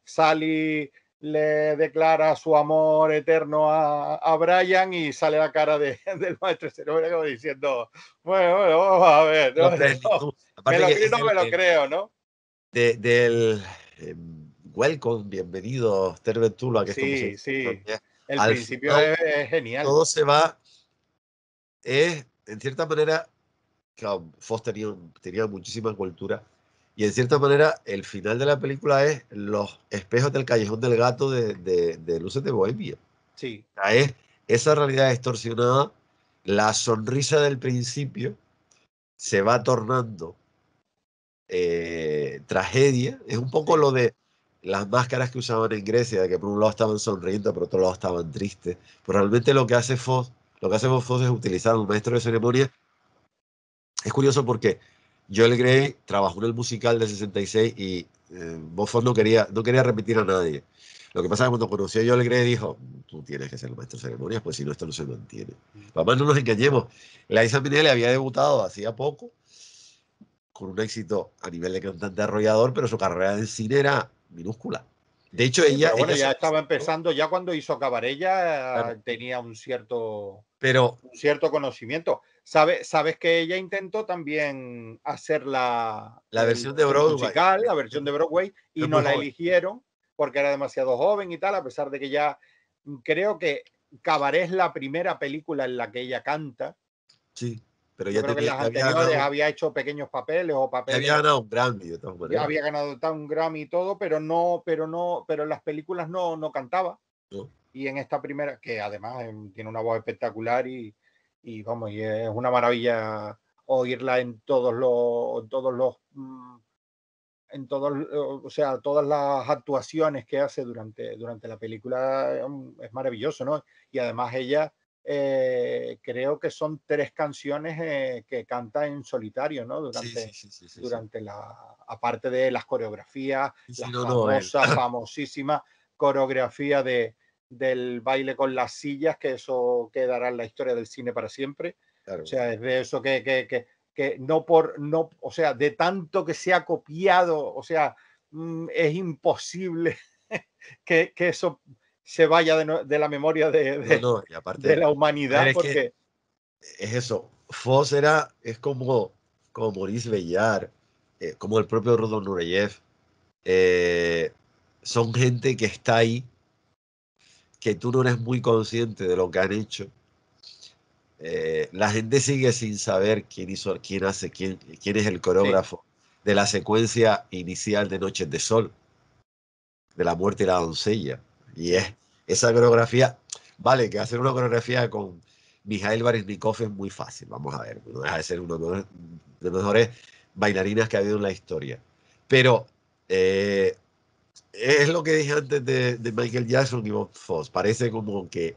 Sally le declara su amor eterno a Brian y sale la cara del maestro de ceremonia como diciendo, bueno, vamos a ver, no ¿no? crees ni tú. Me Aparte lo que creo, es no me lo creo, ¿no? del welcome, bienvenido, Tervetuloa, que es como se Sí, dice. sí. El Al principio final es genial. todo se va, es en cierta manera, claro, Foss tenía muchísima cultura. Y en cierta manera, el final de la película es los espejos del callejón del gato de Luces de Bohemia. Sí, O sea, es esa realidad distorsionada, la sonrisa del principio se va tornando tragedia. Es un poco sí. lo de las máscaras que usaban en Grecia, de que por un lado estaban sonriendo, por otro lado estaban tristes. Pero realmente lo que hace Foss es utilizar a un maestro de ceremonia. Es curioso porque Joel Grey trabajó en el musical del 66 y Bob Fosse no quería repetir a nadie. Lo que pasa es que cuando conoció a Joel Grey dijo, tú tienes que ser el maestro de ceremonias, pues si no, esto no se mantiene. Además, no nos engañemos, Liza Minnelli había debutado hacía poco con un éxito a nivel de cantante arrollador, pero su carrera en cine era minúscula. De hecho, Sí, pero bueno, ella se ya estaba presentó, empezando, ya cuando hizo Cabaret claro, ya tenía pero un cierto conocimiento. Sabes que ella intentó también hacer la versión de el Broadway musical, la versión de Broadway, y es no muy la joven. eligieron porque era demasiado joven y tal, a pesar de que ya creo que Cabaret es la primera película en la que ella canta. Sí, pero Yo creo que en las ya anteriores había hecho pequeños papeles o ya había papeles, ganado un Grammy de todas ya maneras. había ganado un Grammy y todo, pero en las películas no cantaba. ¿No? Y en esta primera, que además tiene una voz espectacular y vamos, y es una maravilla oírla en todos, o sea, todas las actuaciones que hace durante la película es maravilloso, ¿no? Y además ella, creo que son 3 canciones que canta en solitario, ¿no? Sí, sí, sí, sí, sí, sí. Aparte de las coreografías, Sí, la sí, no, no, él. famosísima coreografía del baile con las sillas, que eso quedará en la historia del cine para siempre. O Claro. sea, es de eso que no, o sea, de tanto que se ha copiado, o sea, es imposible que eso se vaya de la memoria No, de, no, y de aparte, la a ver, humanidad, es que porque es eso. Foss es como Maurice Bellar, como el propio Rudolf Nureyev. Son gente que está ahí, que tú no eres muy consciente de lo que han hecho. La gente sigue sin saber quién es el Sí, coreógrafo de la secuencia inicial de Noches de Sol, de la muerte y la doncella. Y es sí. esa coreografía, vale, que hacer una coreografía con Mikhail Baryshnikov es muy fácil, vamos a ver, no deja de ser uno de los mejores bailarinas que ha habido en la historia. Pero es lo que dije antes de Michael Jackson y Bob Fosse, parece como que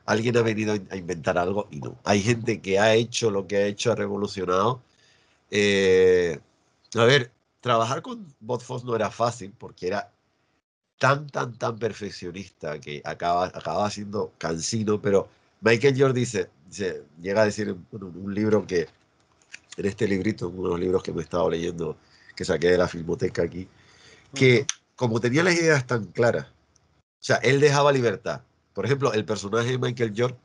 alguien ha venido a inventar algo y no. Hay gente que ha hecho lo que ha hecho, ha revolucionado. Eh, a ver, trabajar con Bob Fosse no era fácil porque era tan perfeccionista que acababa siendo cansino, pero Michael Jordan llega a decir en un libro que, en este librito, uno de los libros que me he estado leyendo, que saqué de la filmoteca aquí, que Ujú. como tenía las ideas tan claras, o sea, él dejaba libertad. Por ejemplo, el personaje de Michael Jordan,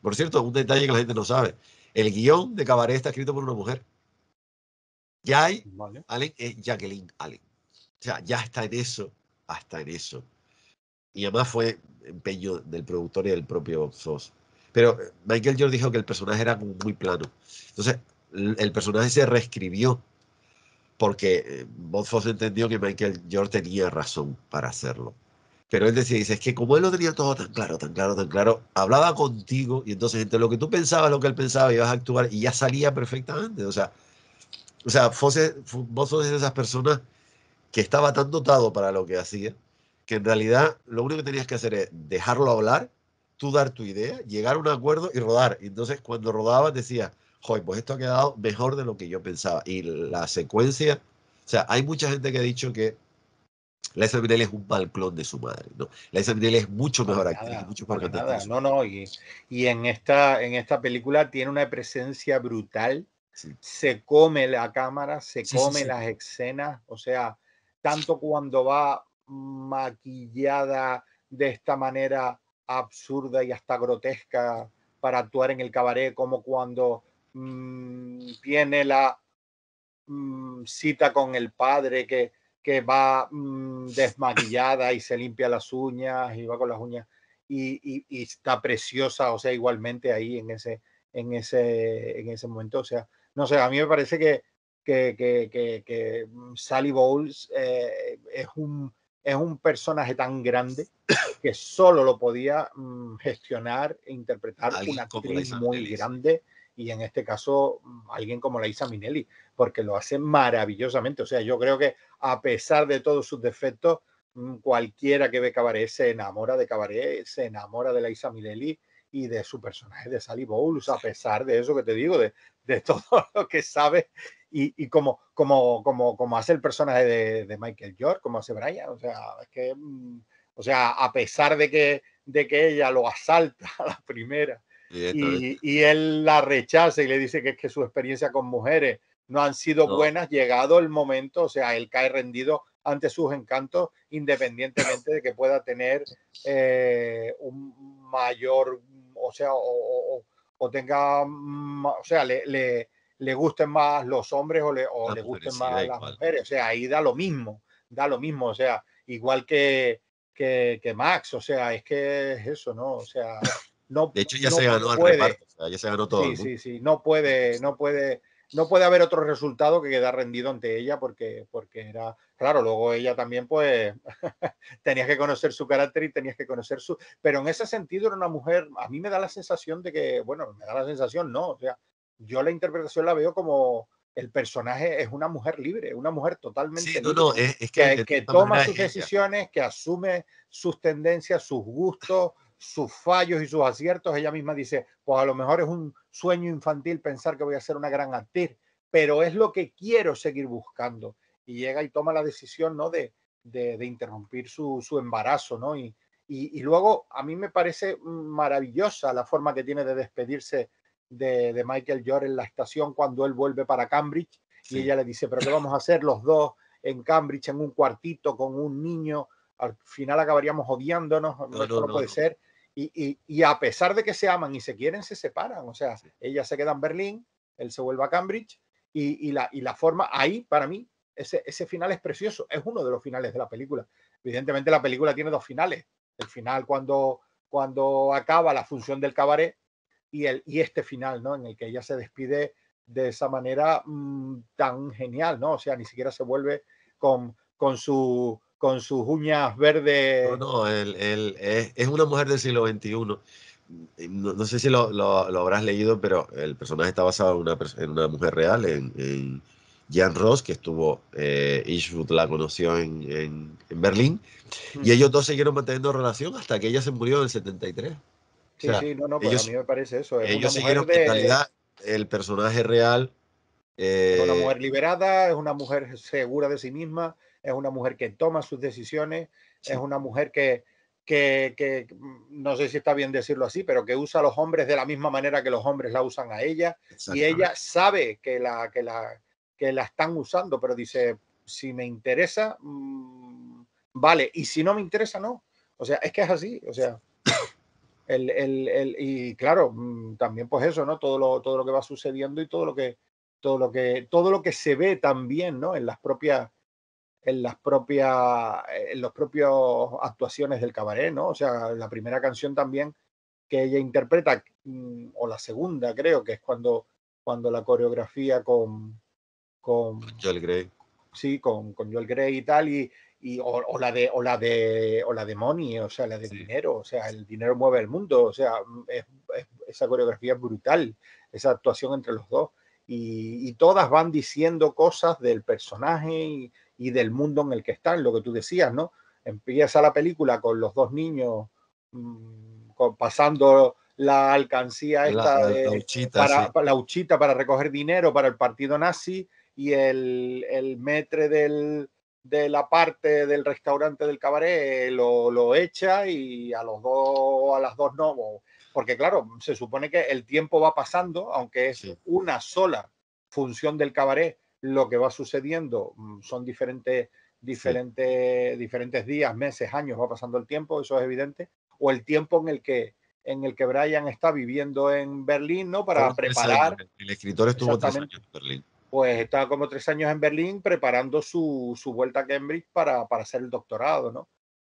por cierto, un detalle que la gente no sabe, el guión de Cabaret está escrito por una mujer. Ya hay Vale. Allen, es Jacqueline Allen. O sea, ya está en eso, hasta en eso. Y además fue empeño del productor y del propio Sos. Pero Michael Jordan dijo que el personaje era como muy plano. Entonces, el personaje se reescribió porque Bob Fosse entendió que Michael Jordan tenía razón para hacerlo. Pero él decía, dice, es que como él lo tenía todo tan claro, tan claro, tan claro, hablaba contigo y entonces entre lo que tú pensabas, lo que él pensaba, ibas a actuar y ya salía perfectamente. O sea, Bob Fosse es de esas personas que estaba tan dotado para lo que hacía, que en realidad lo único que tenías que hacer es dejarlo hablar, tú dar tu idea, llegar a un acuerdo y rodar. Y entonces cuando rodabas decías, joder, pues esto ha quedado mejor de lo que yo pensaba. Y la secuencia, o sea, hay mucha gente que ha dicho que Liza Minnelli es un mal clon de su madre, ¿no? Liza Minnelli es mucho mejor Para actriz y nada, mucho mejor para cantante que nada. su No, madre. no. Y en esta película tiene una presencia brutal. Sí, Se come la cámara, se sí, sí, come sí. las escenas. O sea, tanto cuando va maquillada de esta manera absurda y hasta grotesca para actuar en el cabaret, como cuando viene la cita con el padre que va desmaquillada y se limpia las uñas y va con las uñas y está preciosa, o sea, igualmente ahí en ese momento, o sea, no sé, a mí me parece que Sally Bowles es un personaje tan grande que solo lo podía gestionar e interpretar una Alguien como actriz Liza muy Minnelli, sí. grande y en este caso alguien como Liza Minnelli, porque lo hace maravillosamente. O sea, yo creo que a pesar de todos sus defectos, cualquiera que ve Cabaret se enamora de Cabaret, se enamora de Liza Minnelli y de su personaje de Sally Bowles, a pesar de eso que te digo, de todo lo que sabe y como hace el personaje de Michael York, como hace Brian. O sea, es que, o sea, a pesar de que ella lo asalta a la primera Directamente. y él la rechaza y le dice que es que su experiencia con mujeres no han sido No, buenas, llegado el momento, o sea, él cae rendido ante sus encantos, independientemente de que pueda tener un mayor, o sea, o tenga, o sea, le gusten más los hombres o las le mujeres gusten sí, da más las igual. mujeres, o sea, ahí da lo mismo, o sea, igual que Max, o sea, es que es eso, ¿no? O sea, no, De hecho, ya se no ganó el puede, reparto, o sea, ya se ganó todo el sí, mundo. sí, sí, no puede haber otro resultado que quedar rendido ante ella porque era, claro, luego ella también pues tenías que conocer su carácter y tenías que conocer pero en ese sentido era una mujer, a mí me da la sensación de que, bueno, me da la sensación, no, o sea, yo la interpretación la veo como el personaje es una mujer libre, una mujer Sí, totalmente no, no, libre, es que que, de que cierta toma manera es sus ella. decisiones, que asume sus tendencias, sus gustos, sus fallos y sus aciertos. Ella misma dice, pues a lo mejor es un sueño infantil pensar que voy a ser una gran actriz, pero es lo que quiero seguir buscando. Y llega y toma la decisión, ¿no? De interrumpir su embarazo, ¿no? Y luego a mí me parece maravillosa la forma que tiene de despedirse de Michael Jordan en la estación cuando él vuelve para Cambridge y Sí. ella le dice, pero ¿qué vamos a hacer los dos en Cambridge en un cuartito con un niño? Al final acabaríamos odiándonos, No, esto no, no no, puede no. ser. Y a pesar de que se aman y se quieren, se separan. O sea, Sí. ella se queda en Berlín él se vuelve a Cambridge y la forma, ahí para mí, ese final es precioso, es uno de los finales de la película. Evidentemente la película tiene dos finales, el final cuando acaba la función del cabaret y este final, ¿no? En el que ella se despide de esa manera tan genial, ¿no? O sea, ni siquiera se vuelve con sus uñas verdes. No, él es una mujer del siglo XXI. No sé si lo habrás leído, pero el personaje está basado en una mujer real, en Jean Ross, que estuvo, Eastwood la conoció en Berlín, y ellos dos siguieron manteniendo relación hasta que ella se murió en el 73. O Sí, sea, sí, no, pues a mí ellos, me parece eso, es una ellos mujer siguieron, en realidad, el personaje real. es una mujer liberada, es una mujer segura de sí misma, es una mujer que toma sus decisiones, es Sí, una mujer que no sé si está bien decirlo así, pero que usa a los hombres de la misma manera que los hombres la usan a ella, y ella exactamente. sabe que la están usando, pero dice, si me interesa, vale, y si no me interesa, no. O sea, es que es así, o sea, y claro, también pues eso, ¿no? Todo lo que va sucediendo y todo lo que se ve también, ¿no? En los propios actuaciones del cabaret, ¿no? O sea, la primera canción también que ella interpreta, o la segunda, creo, que es cuando la coreografía con Joel Grey. sí, con Joel Grey y tal, o la de Money, o sea, la de Sí. dinero, o sea, el dinero mueve el mundo, o sea, esa coreografía es brutal, esa actuación entre los dos, y todas van diciendo cosas del personaje y del mundo en el que están, lo que tú decías, ¿no? Empieza la película con los dos niños pasando la alcancía esta La Uchita, sí. para la huchita para recoger dinero para el partido nazi, y el metre de la parte del restaurante del cabaret lo echa, y a las dos no, porque claro, se supone que el tiempo va pasando, aunque es Sí, una sola función del cabaret, lo que va sucediendo son sí. diferentes días, meses, años, va pasando el tiempo, eso es evidente, o el tiempo en el que Brian está viviendo en Berlín, ¿no? Para Fueron 3 años. preparar, El escritor estuvo 3 años exactamente, en Berlín. pues estaba como 3 años en Berlín preparando su vuelta a Cambridge para hacer el doctorado, ¿no?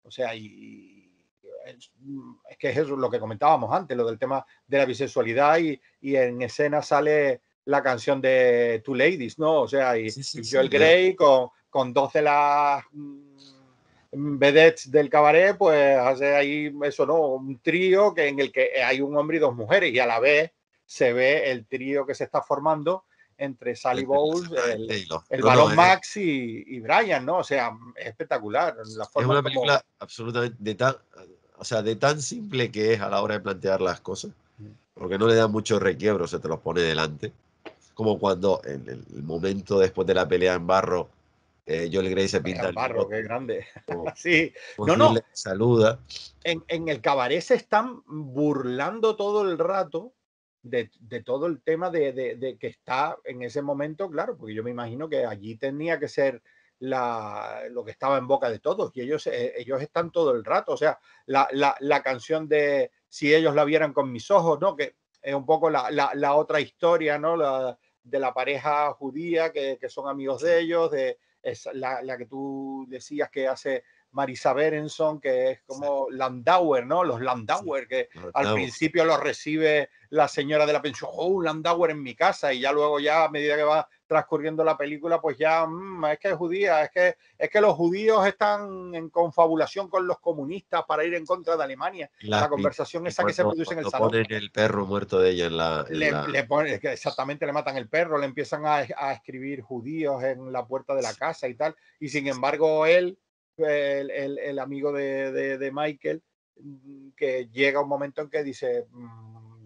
O sea, es que es eso lo que comentábamos antes, lo del tema de la bisexualidad, y en escena sale la canción de Two Ladies, ¿no? O sea, Sí, sí, y sí. Joel Grey con dos de las vedettes del cabaret, pues hace ahí eso, ¿no? Un trío en el que hay un hombre y dos mujeres, y a la vez se ve el trío que se está formando entre Sally Bowles, Exactamente. el No, no, Balón Max y Brian, ¿no? O sea, es espectacular la es forma en una cómo. película absolutamente o sea, de tan simple que es a la hora de plantear las cosas, porque no le da mucho requiebro, se te los pone delante. Como cuando en el momento después de la pelea en barro, Joel Grey se pinta En el barro, qué bigote, grande. como, Sí, como no, no. Hitler saluda. En el cabaret se están burlando todo el rato de todo el tema de que está en ese momento, claro, porque yo me imagino que allí tenía que ser lo que estaba en boca de todos, y ellos están todo el rato, o sea, la canción de Si ellos la vieran con mis ojos, ¿no? Que es un poco la otra historia, ¿no? De la pareja judía que son amigos Sí, de ellos, es la que tú decías que hace Marisa Berenson, que es sí, como Landauer, ¿no? Los sí. Landauer, que Lo al estamos. principio los recibe la señora de la pensión, oh, un Landauer en mi casa, y ya luego, ya a medida que va transcurriendo la película, pues ya, es que es judía, es que los judíos están en confabulación con los comunistas para ir en contra de Alemania. La conversación Y esa que se cuando, produce en el cuando salón, ponen el perro muerto de ella le ponen, exactamente, le matan el perro, le empiezan a escribir judíos en la puerta de la casa y tal, y sin embargo él, el amigo de Michael, que llega un momento en que dice,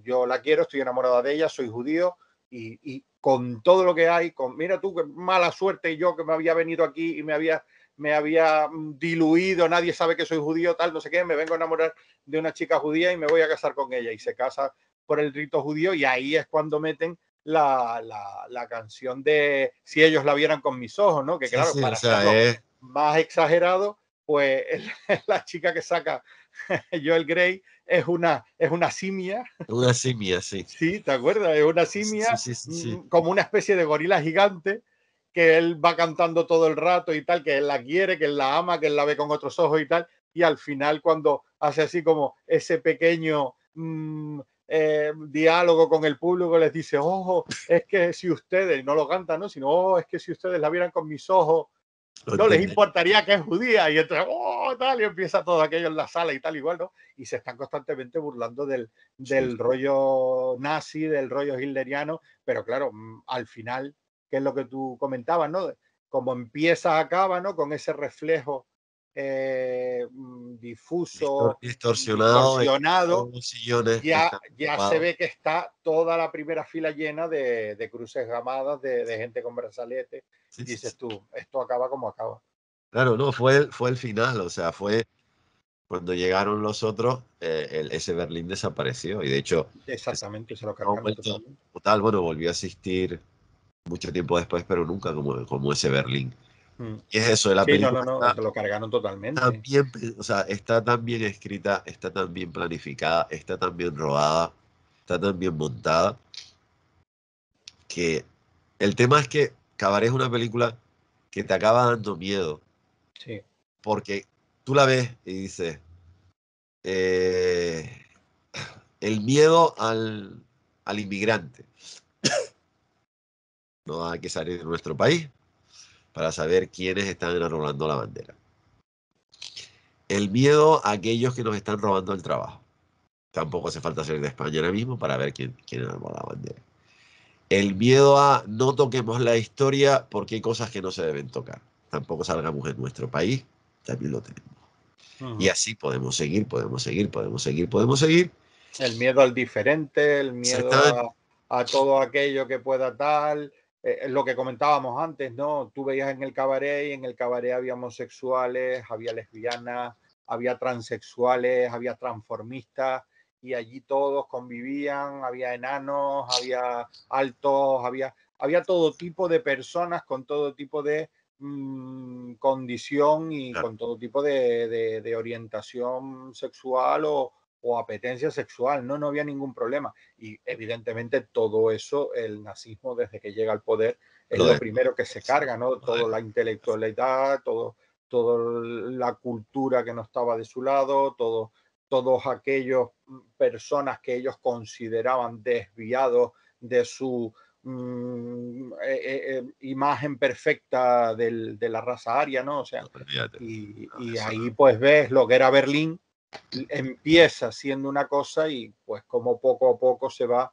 yo la quiero, estoy enamorada de ella, soy judío, y con todo lo que hay, mira tú, qué mala suerte yo, que me había venido aquí y me había diluido, nadie sabe que soy judío, tal, no sé qué, me vengo a enamorar de una chica judía y me voy a casar con ella, y se casa por el rito judío, y ahí es cuando meten la canción de Si ellos la vieran con mis ojos, ¿no? Que Sí, claro, sí, o para sea, hacerlo más exagerado, pues la chica que saca Joel Grey es una simia. Una simia, sí. Sí, ¿te acuerdas? Es una Sí, simia, sí, sí, sí. como una especie de gorila gigante que él va cantando todo el rato y tal, que él la quiere, que él la ama, que él la ve con otros ojos y tal. Y al final, cuando hace así como ese pequeño diálogo con el público, les dice, ojo, es que si ustedes, no lo cantan, ¿no? Sino, oh, es que si ustedes la vieran con mis ojos, Lo no les entendí. importaría que es judía. Y entonces, oh, tal, y empieza todo aquello en la sala y tal, igual, ¿no? Y se están constantemente burlando del Sí. rollo nazi, del rollo hitleriano, pero claro, al final, que es lo que tú comentabas, ¿no? Como empieza, acaba, ¿no? Con ese reflejo difuso, Distorsionado en distorsionado, todos los sillones que están ya se ocupados. ve que está toda la primera fila llena de cruces gamadas, de gente con brazaletes. Sí, Y sí, sí. dices tú, esto acaba como acaba. Claro, no, fue el final, o sea, fue cuando llegaron los otros, ese Berlín desapareció y de hecho, ese Exactamente, se lo no ha cargaron vuelto totalmente. como tal, bueno, volvió a existir mucho tiempo después, pero nunca como ese Berlín. Mm. Y es eso, la Sí, no, película no, no, está se lo cargaron tan totalmente. bien, o sea, está tan bien escrita, está tan bien planificada, está tan bien rodada, está tan bien montada, que el tema es que Cabaret es una película que te acaba dando miedo, Sí, porque tú la ves y dices, eh, el miedo al inmigrante. No hay que salir de nuestro país para saber quiénes están enarbolando la bandera. El miedo a aquellos que nos están robando el trabajo. Tampoco hace falta salir de España ahora mismo para ver quién enarbola la bandera. El miedo a no toquemos la historia porque hay cosas que no se deben tocar. Tampoco salgamos en nuestro país, también lo tenemos. Y ujú. así podemos seguir, podemos seguir, podemos seguir, podemos seguir. El miedo al diferente, el miedo Exactamente. a todo aquello que pueda tal, lo que comentábamos antes, ¿no? Tú veías en el cabaret y en el cabaret había homosexuales, había lesbianas, había transexuales, había transformistas y allí todos convivían, había enanos, había altos, había todo tipo de personas con todo tipo de condición y Claro, con todo tipo de orientación sexual o apetencia sexual, no había ningún problema. Y evidentemente todo eso, el nazismo desde que llega al poder, es lo lo de, primero que se carga, ¿no? lo de- Toda la intelectualidad, toda la cultura que no estaba de su lado, todos aquellos personas que ellos consideraban desviados de su imagen perfecta de la raza aria, ¿no? O sea, olvídate. No, y eso ahí pues ves lo que era Berlín, empieza siendo una cosa y pues como poco a poco se va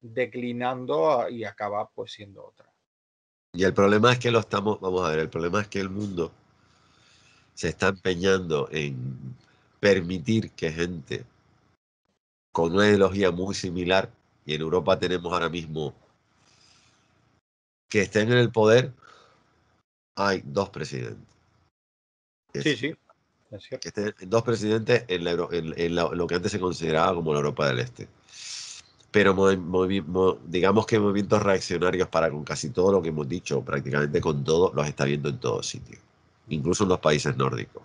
declinando y acaba pues siendo otra. y el problema es que lo estamos, vamos a ver, el problema es que el mundo se está empeñando en permitir que gente con una ideología muy similar, y en Europa tenemos ahora mismo que estén en el poder, hay dos presidentes. Sí, Es sí, es que cierto. estén dos presidentes en, lo que antes se consideraba como la Europa del Este. Pero digamos que movimientos reaccionarios para con casi todo lo que hemos dicho, prácticamente con todo, los está viendo en todos sitios, incluso en los países nórdicos.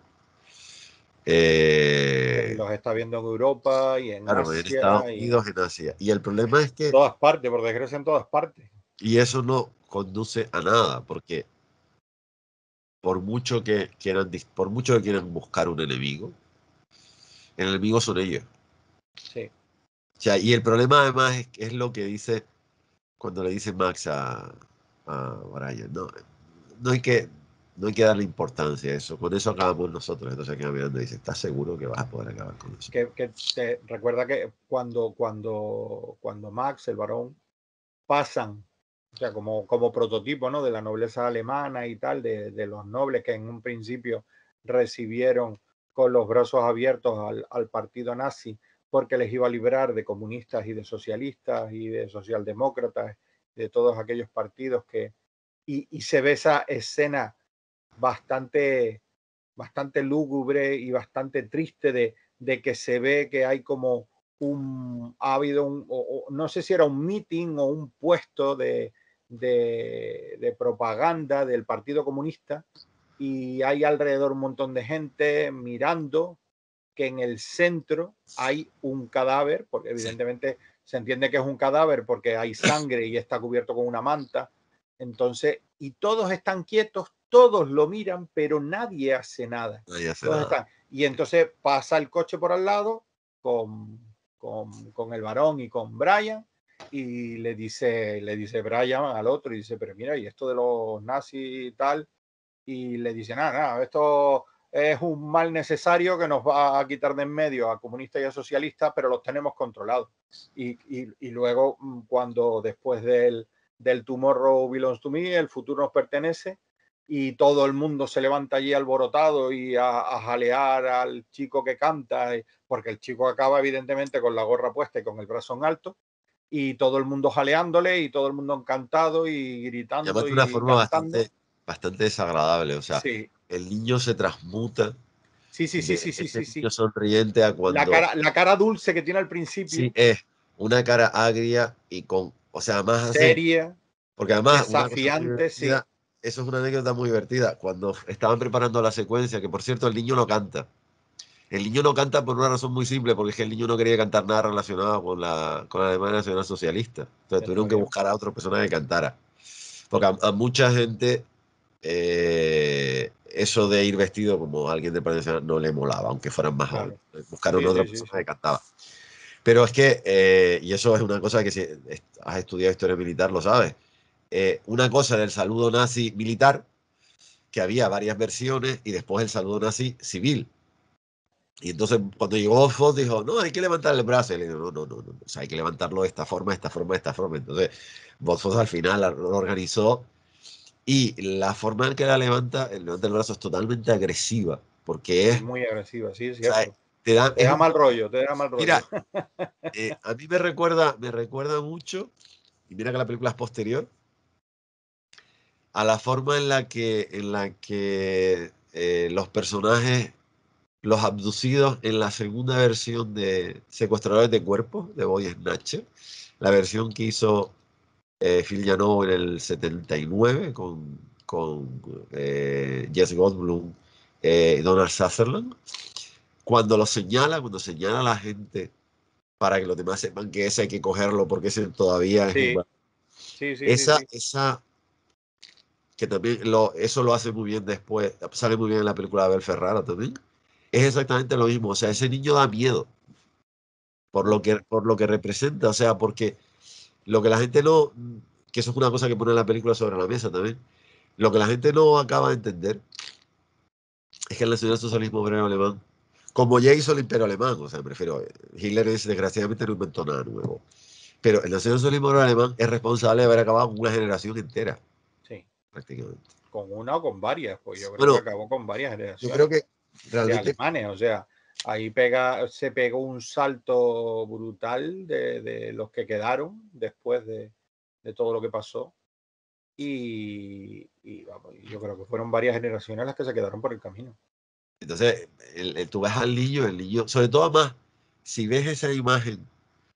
Y Eh, los está viendo en Europa y en claro, en Estados Asia y Unidos, en Asia. Y el problema es en que, todas partes, por desgracia en todas partes. y eso no conduce a nada, porque por mucho que quieran buscar un enemigo, el enemigo son ellos. Sí, O sea, y el problema además es lo que dice cuando le dice Max a Brian, no, no hay que, no hay que darle importancia a eso, con eso acabamos nosotros. Entonces queda mirando y dice, ¿estás seguro que vas a poder acabar con eso? que te recuerda que cuando Max, el varón, pasan, o sea, como prototipo, ¿no? De la nobleza alemana y tal, de los nobles que en un principio recibieron con los brazos abiertos al partido nazi porque les iba a librar de comunistas y de socialistas y de socialdemócratas, de todos aquellos partidos y se ve esa escena bastante, bastante lúgubre y bastante triste de que se ve que hay como ha habido no sé si era un meeting o un puesto de propaganda del Partido Comunista y hay alrededor un montón de gente mirando que en el centro hay un cadáver, porque evidentemente se entiende que es un cadáver porque hay sangre y está cubierto con una manta. Entonces, y todos están quietos, todos lo miran, pero nadie hace nada. Nadie hace Todos nada. están. Y entonces pasa el coche por al lado con el varón y con Brian, y le dice Brian al otro, y dice, pero mira, y esto de los nazis y tal, y le dice, nada, esto es un mal necesario que nos va a quitar de en medio a comunistas y a socialistas, pero los tenemos controlados. Y luego, cuando después del Tomorrow Belongs to Me, el futuro nos pertenece, y todo el mundo se levanta allí alborotado y a jalear al chico que canta, porque el chico acaba evidentemente con la gorra puesta y con el brazo en alto, y todo el mundo jaleándole y todo el mundo encantado y Y además gritando de una y forma cantando. bastante desagradable. O sea, Sí, el niño se transmuta sí, sí, sí, de sí, sí, ese sí, niño sí. sonriente a cuando La cara dulce que tiene al sí principio, es una cara agria y con, o sea, más así. seria, Porque además, una cosa muy desafiante, sí. divertida, eso es una anécdota muy divertida. Cuando estaban preparando la secuencia, que por cierto el niño no canta. El niño no canta por una razón muy simple, porque es que el niño no quería cantar nada relacionado con la Alemania Nacional Socialista. Entonces Está tuvieron que bien. buscar a otra persona que cantara. Porque a mucha gente eso de ir vestido como alguien del Partido Nacional no le molaba, aunque fueran más jóvenes. Claro. Buscaron Sí, a otra sí, sí, persona sí. que cantaba. Pero es que, y eso es una cosa que si has estudiado historia militar lo sabes, una cosa era el saludo nazi militar, que había varias versiones, y después el saludo nazi civil. Y entonces cuando llegó Fox dijo, no, hay que levantar el brazo. Y le dijo, no, o sea, hay que levantarlo de esta forma, de esta forma, de esta forma. Entonces Fox al final lo organizó, y la forma en que levanta el brazo es totalmente agresiva, porque Sí, es, muy agresiva, sí, es o sea, cierto. te da, Te es da un mal poco, rollo, te da mal mira, rollo. a mí me recuerda mucho, y mira que la película es posterior, a la forma en la que los personajes, los abducidos en la segunda versión de Secuestradores de Cuerpos, de Body Snatcher, la versión que hizo Phil Janov en el 79 con Jess Goldblum, Donald Sutherland, cuando señala a la gente para que los demás sepan que ese hay que cogerlo porque ese todavía es Sí, humano. sí, sí, sí, sí. Esa que también eso lo hace muy bien después, sale muy bien en la película de Abel Ferrara también, es exactamente lo mismo. O sea, ese niño da miedo por lo que representa, o sea, porque lo que la gente no, que eso es una cosa que pone la película sobre la mesa también, lo que la gente no acaba de entender es que el nacionalsocialismo obrero alemán, como ya hizo el imperio alemán, o sea, me refiero, Hitler desgraciadamente no inventó nada nuevo, pero el nacionalsocialismo obrero alemán es responsable de haber acabado con una generación entera, Sí, prácticamente. con una o con varias, pues yo creo que Bueno, acabó con varias yo creo generaciones que de realmente, alemanes, o sea, ahí se pegó un salto brutal de los que quedaron después de todo lo que pasó. Y vamos, yo creo que fueron varias generaciones las que se quedaron por el camino. entonces, tú ves al niño, el niño, sobre todo más, si ves esa imagen,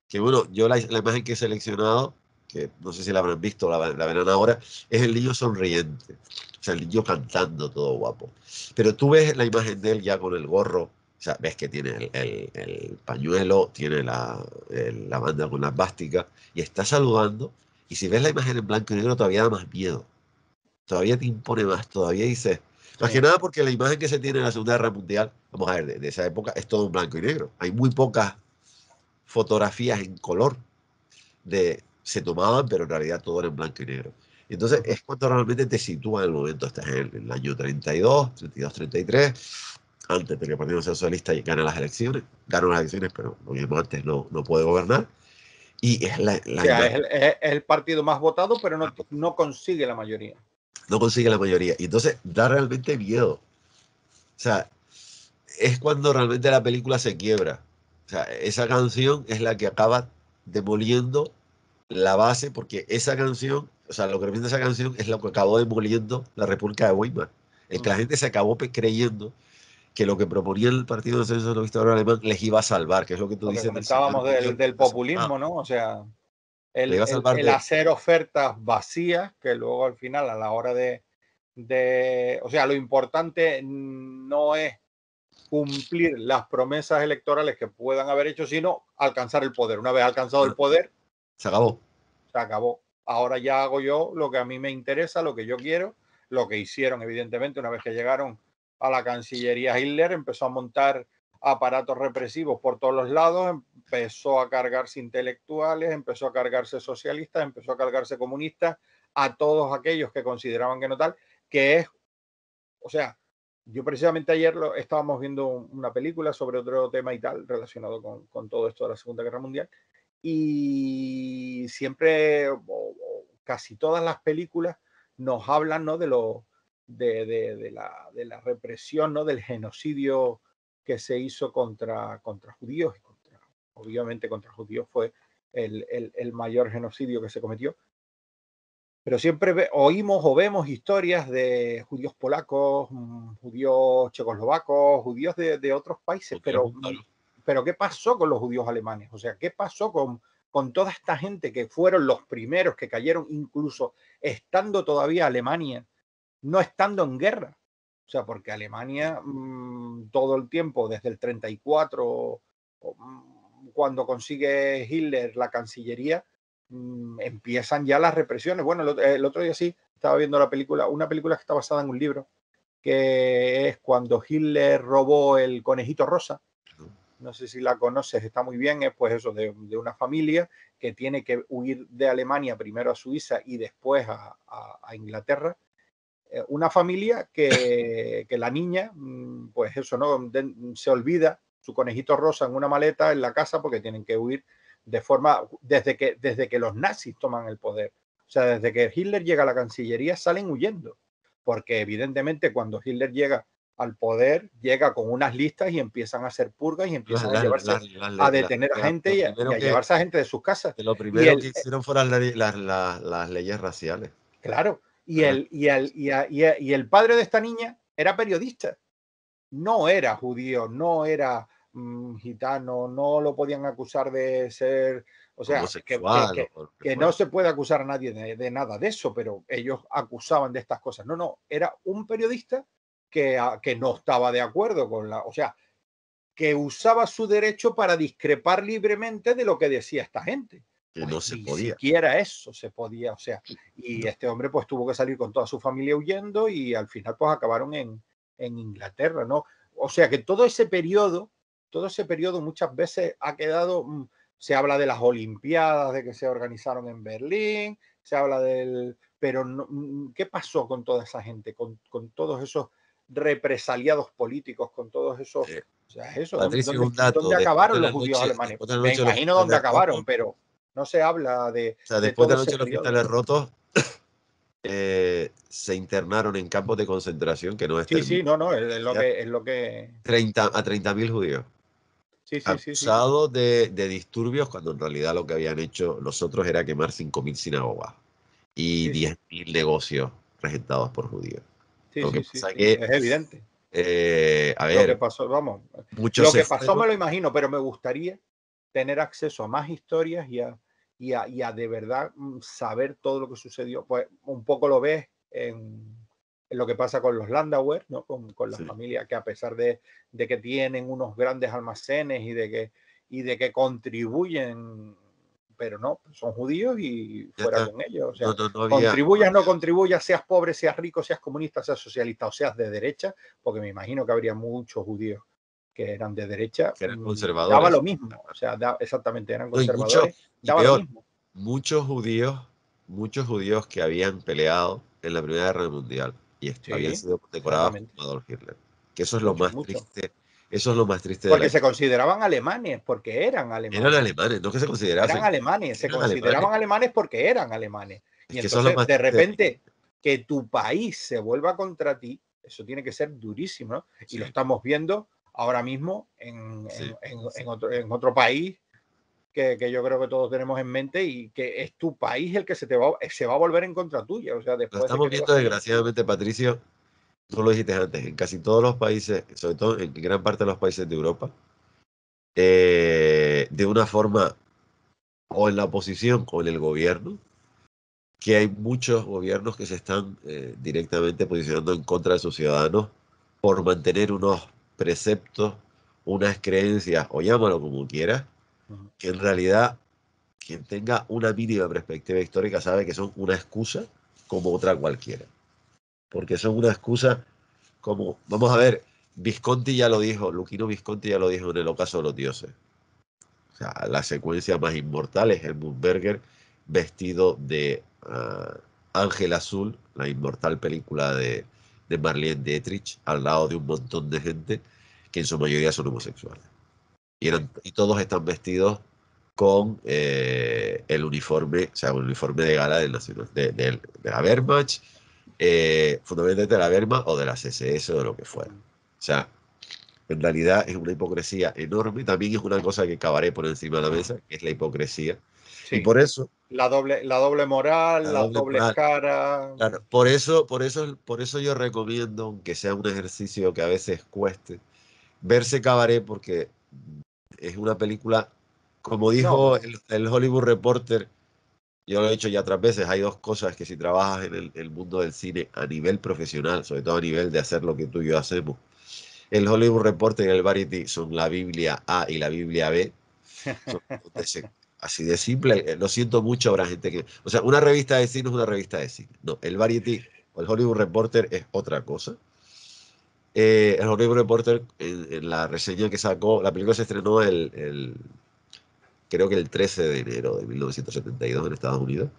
que bueno, yo la imagen que he seleccionado, que no sé si la habrán visto, la verán ahora, es el niño sonriente, o sea, el niño cantando todo guapo. Pero tú ves la imagen de él ya con el gorro, o sea, ves que tiene el pañuelo, tiene la banda con las vásticas, y está saludando, y si ves la imagen en blanco y negro todavía da más miedo, todavía te impone más, todavía dices, más que Sí, nada porque la imagen que se tiene en la Segunda Guerra Mundial, vamos a ver, de esa época, es todo en blanco y negro. Hay muy pocas fotografías en color se tomaban, pero en realidad todo era en blanco y negro. Y entonces es cuando realmente te sitúa en el momento, estás en el año 32, 33, antes de que el Partido Socialista gane las elecciones, ganó las elecciones, pero lo mismo antes no puede gobernar. Y es o la sea, imagen, es el partido más votado, pero no consigue la mayoría. no consigue la mayoría. Y entonces da realmente miedo. O sea, es cuando realmente la película se quiebra. O sea, esa canción es la que acaba demoliendo la base, porque esa canción, o sea, lo que representa esa canción es lo que acabó demoliendo la República de Weimar. El que la gente se acabó creyendo que lo que proponía el Partido Nacionalista Obrero Alemán les iba a salvar, que es lo que tú Lo que dices del señor comentábamos mayor. del populismo, ¿no? O sea, Le iba a salvar el de... hacer ofertas vacías que luego al final a la hora o sea, lo importante no es cumplir las promesas electorales que puedan haber hecho, sino alcanzar el poder. Una vez alcanzado el poder, se acabó. Se acabó. Ahora ya hago yo lo que a mí me interesa, lo que yo quiero, lo que hicieron, evidentemente, una vez que llegaron a la Cancillería. Hitler empezó a montar aparatos represivos por todos los lados, empezó a cargarse intelectuales, empezó a cargarse socialistas, empezó a cargarse comunistas, a todos aquellos que consideraban que no tal, que es, o sea, yo precisamente ayer estábamos viendo una película sobre otro tema y tal, relacionado con todo esto de la Segunda Guerra Mundial, y siempre, o casi todas las películas, nos hablan, ¿no?, de la represión, ¿no?, del genocidio que se hizo contra judíos, y obviamente contra judíos fue el mayor genocidio que se cometió. Pero siempre oímos o vemos historias de judíos polacos, judíos checoslovacos, judíos de otros países, pero ¿qué pasó con los judíos alemanes? O sea, ¿qué pasó con toda esta gente que fueron los primeros que cayeron, incluso estando todavía Alemania, no estando en guerra? O sea, porque Alemania todo el tiempo, desde el 34, cuando consigue Hitler la Cancillería, empiezan ya las represiones. Bueno, el otro día sí, estaba viendo una película que está basada en un libro, que es cuando Hitler robó el conejito rosa. No sé si la conoces, está muy bien, es pues eso, de una familia que tiene que huir de Alemania primero a Suiza y después a Inglaterra. Una familia que la niña, pues eso, ¿no?, se olvida su conejito rosa en una maleta en la casa porque tienen que huir desde que los nazis toman el poder. O sea, desde que Hitler llega a la Cancillería salen huyendo, porque evidentemente cuando Hitler llega al poder, llega con unas listas y empiezan a hacer purgas y empiezan a detener a gente y a llevarse a gente de sus casas. Lo primero que hicieron fueron las leyes raciales. Claro, y el padre de esta niña era periodista, no era judío, no era gitano, no lo podían acusar de ser, o sea, que no se puede acusar a nadie de nada de eso, pero ellos acusaban de estas cosas. No, era un periodista que no estaba de acuerdo o sea, que usaba su derecho para discrepar libremente de lo que decía esta gente. Que no se podía. Ni siquiera eso se podía, o sea, y este hombre pues tuvo que salir con toda su familia huyendo y al final pues acabaron en Inglaterra, ¿no? O sea que todo ese periodo muchas veces ha quedado, se habla de las Olimpiadas, de que se organizaron en Berlín, se habla pero no, ¿qué pasó con toda esa gente, con todos esos represaliados políticos, con todos esos... O sea, eso, Patricio, ¿dónde acabaron los judíos alemanes? Me imagino dónde acabaron, pero no se habla de... O sea, después de la noche de los cristales rotos, se internaron en campos de concentración que no es Sí, no, es lo que... a 30.000 judíos. Acusados de disturbios, cuando en realidad lo que habían hecho los otros era quemar 5.000 sinagogas y 10.000 negocios regentados por judíos. Lo que pasa que es evidente. A ver, lo que pasó, vamos, lo que pasó me lo imagino, pero me gustaría tener acceso a más historias y a de verdad saber todo lo que sucedió. Pues un poco lo ves en lo que pasa con los Landauer, ¿no? Con la familia que, a pesar de que tienen unos grandes almacenes y de que contribuyen, pero no, son judíos y fuera con ellos. O sea, contribuyas, no contribuyas, seas pobre, seas rico, seas comunista, seas socialista o seas de derecha, porque me imagino que habría muchos judíos que eran de derecha, que eran conservadores. Daba lo mismo, o sea, exactamente, eran conservadores, daba lo mismo. Muchos judíos que habían peleado en la Primera Guerra Mundial y habían sido decorados por Adolf Hitler. Que eso es lo más triste. Eso es lo más triste porque se consideraban alemanes, porque eran alemanes. Eran alemanes, no que se consideraban. Eran alemanes, se consideraban alemanes porque eran alemanes. Y entonces, de repente, que tu país se vuelva contra ti, eso tiene que ser durísimo, ¿no? Y lo estamos viendo ahora mismo en otro país que yo creo que todos tenemos en mente, y que es tu país el que se va a volver en contra tuya. O sea, después lo estamos viendo, desgraciadamente, Patricio. Tú lo dijiste antes, en casi todos los países, sobre todo en gran parte de los países de Europa, de una forma o en la oposición o en el gobierno, que hay muchos gobiernos que se están directamente posicionando en contra de sus ciudadanos por mantener unos preceptos, unas creencias, o llámalo como quieras, que en realidad quien tenga una mínima perspectiva histórica sabe que son una excusa como otra cualquiera. Porque son una excusa como, vamos a ver, Visconti ya lo dijo, Luchino Visconti ya lo dijo en El ocaso de los dioses. O sea, la secuencia más inmortal es el Berger vestido de Ángel Azul, la inmortal película de Marlene Dietrich, al lado de un montón de gente que en su mayoría son homosexuales. Y todos están vestidos con el uniforme, o sea, el uniforme de gala del nacional, de la Wehrmacht, fundamentalmente de la Wehrmacht o de la CSS o de lo que fuera. O sea, en realidad es una hipocresía enorme. También es una cosa que acabaré por encima de la mesa, que es la hipocresía. Sí. Y por eso... La doble moral, las dobles caras. Claro, por eso yo recomiendo, aunque sea un ejercicio que a veces cueste, verse Cabaret, porque es una película, como dijo el Hollywood Reporter, yo lo he dicho ya otras veces, hay dos cosas que si trabajas en el mundo del cine a nivel profesional, sobre todo a nivel de hacer lo que tú y yo hacemos, el Hollywood Reporter y el Variety son la Biblia A y la Biblia B. Son así de simple. Lo siento mucho, habrá gente que... O sea, una revista de cine es una revista de cine. No, el Variety o el Hollywood Reporter es otra cosa. El Hollywood Reporter, en la reseña que sacó, la película se estrenó creo que el 13 de enero de 1972 en Estados Unidos.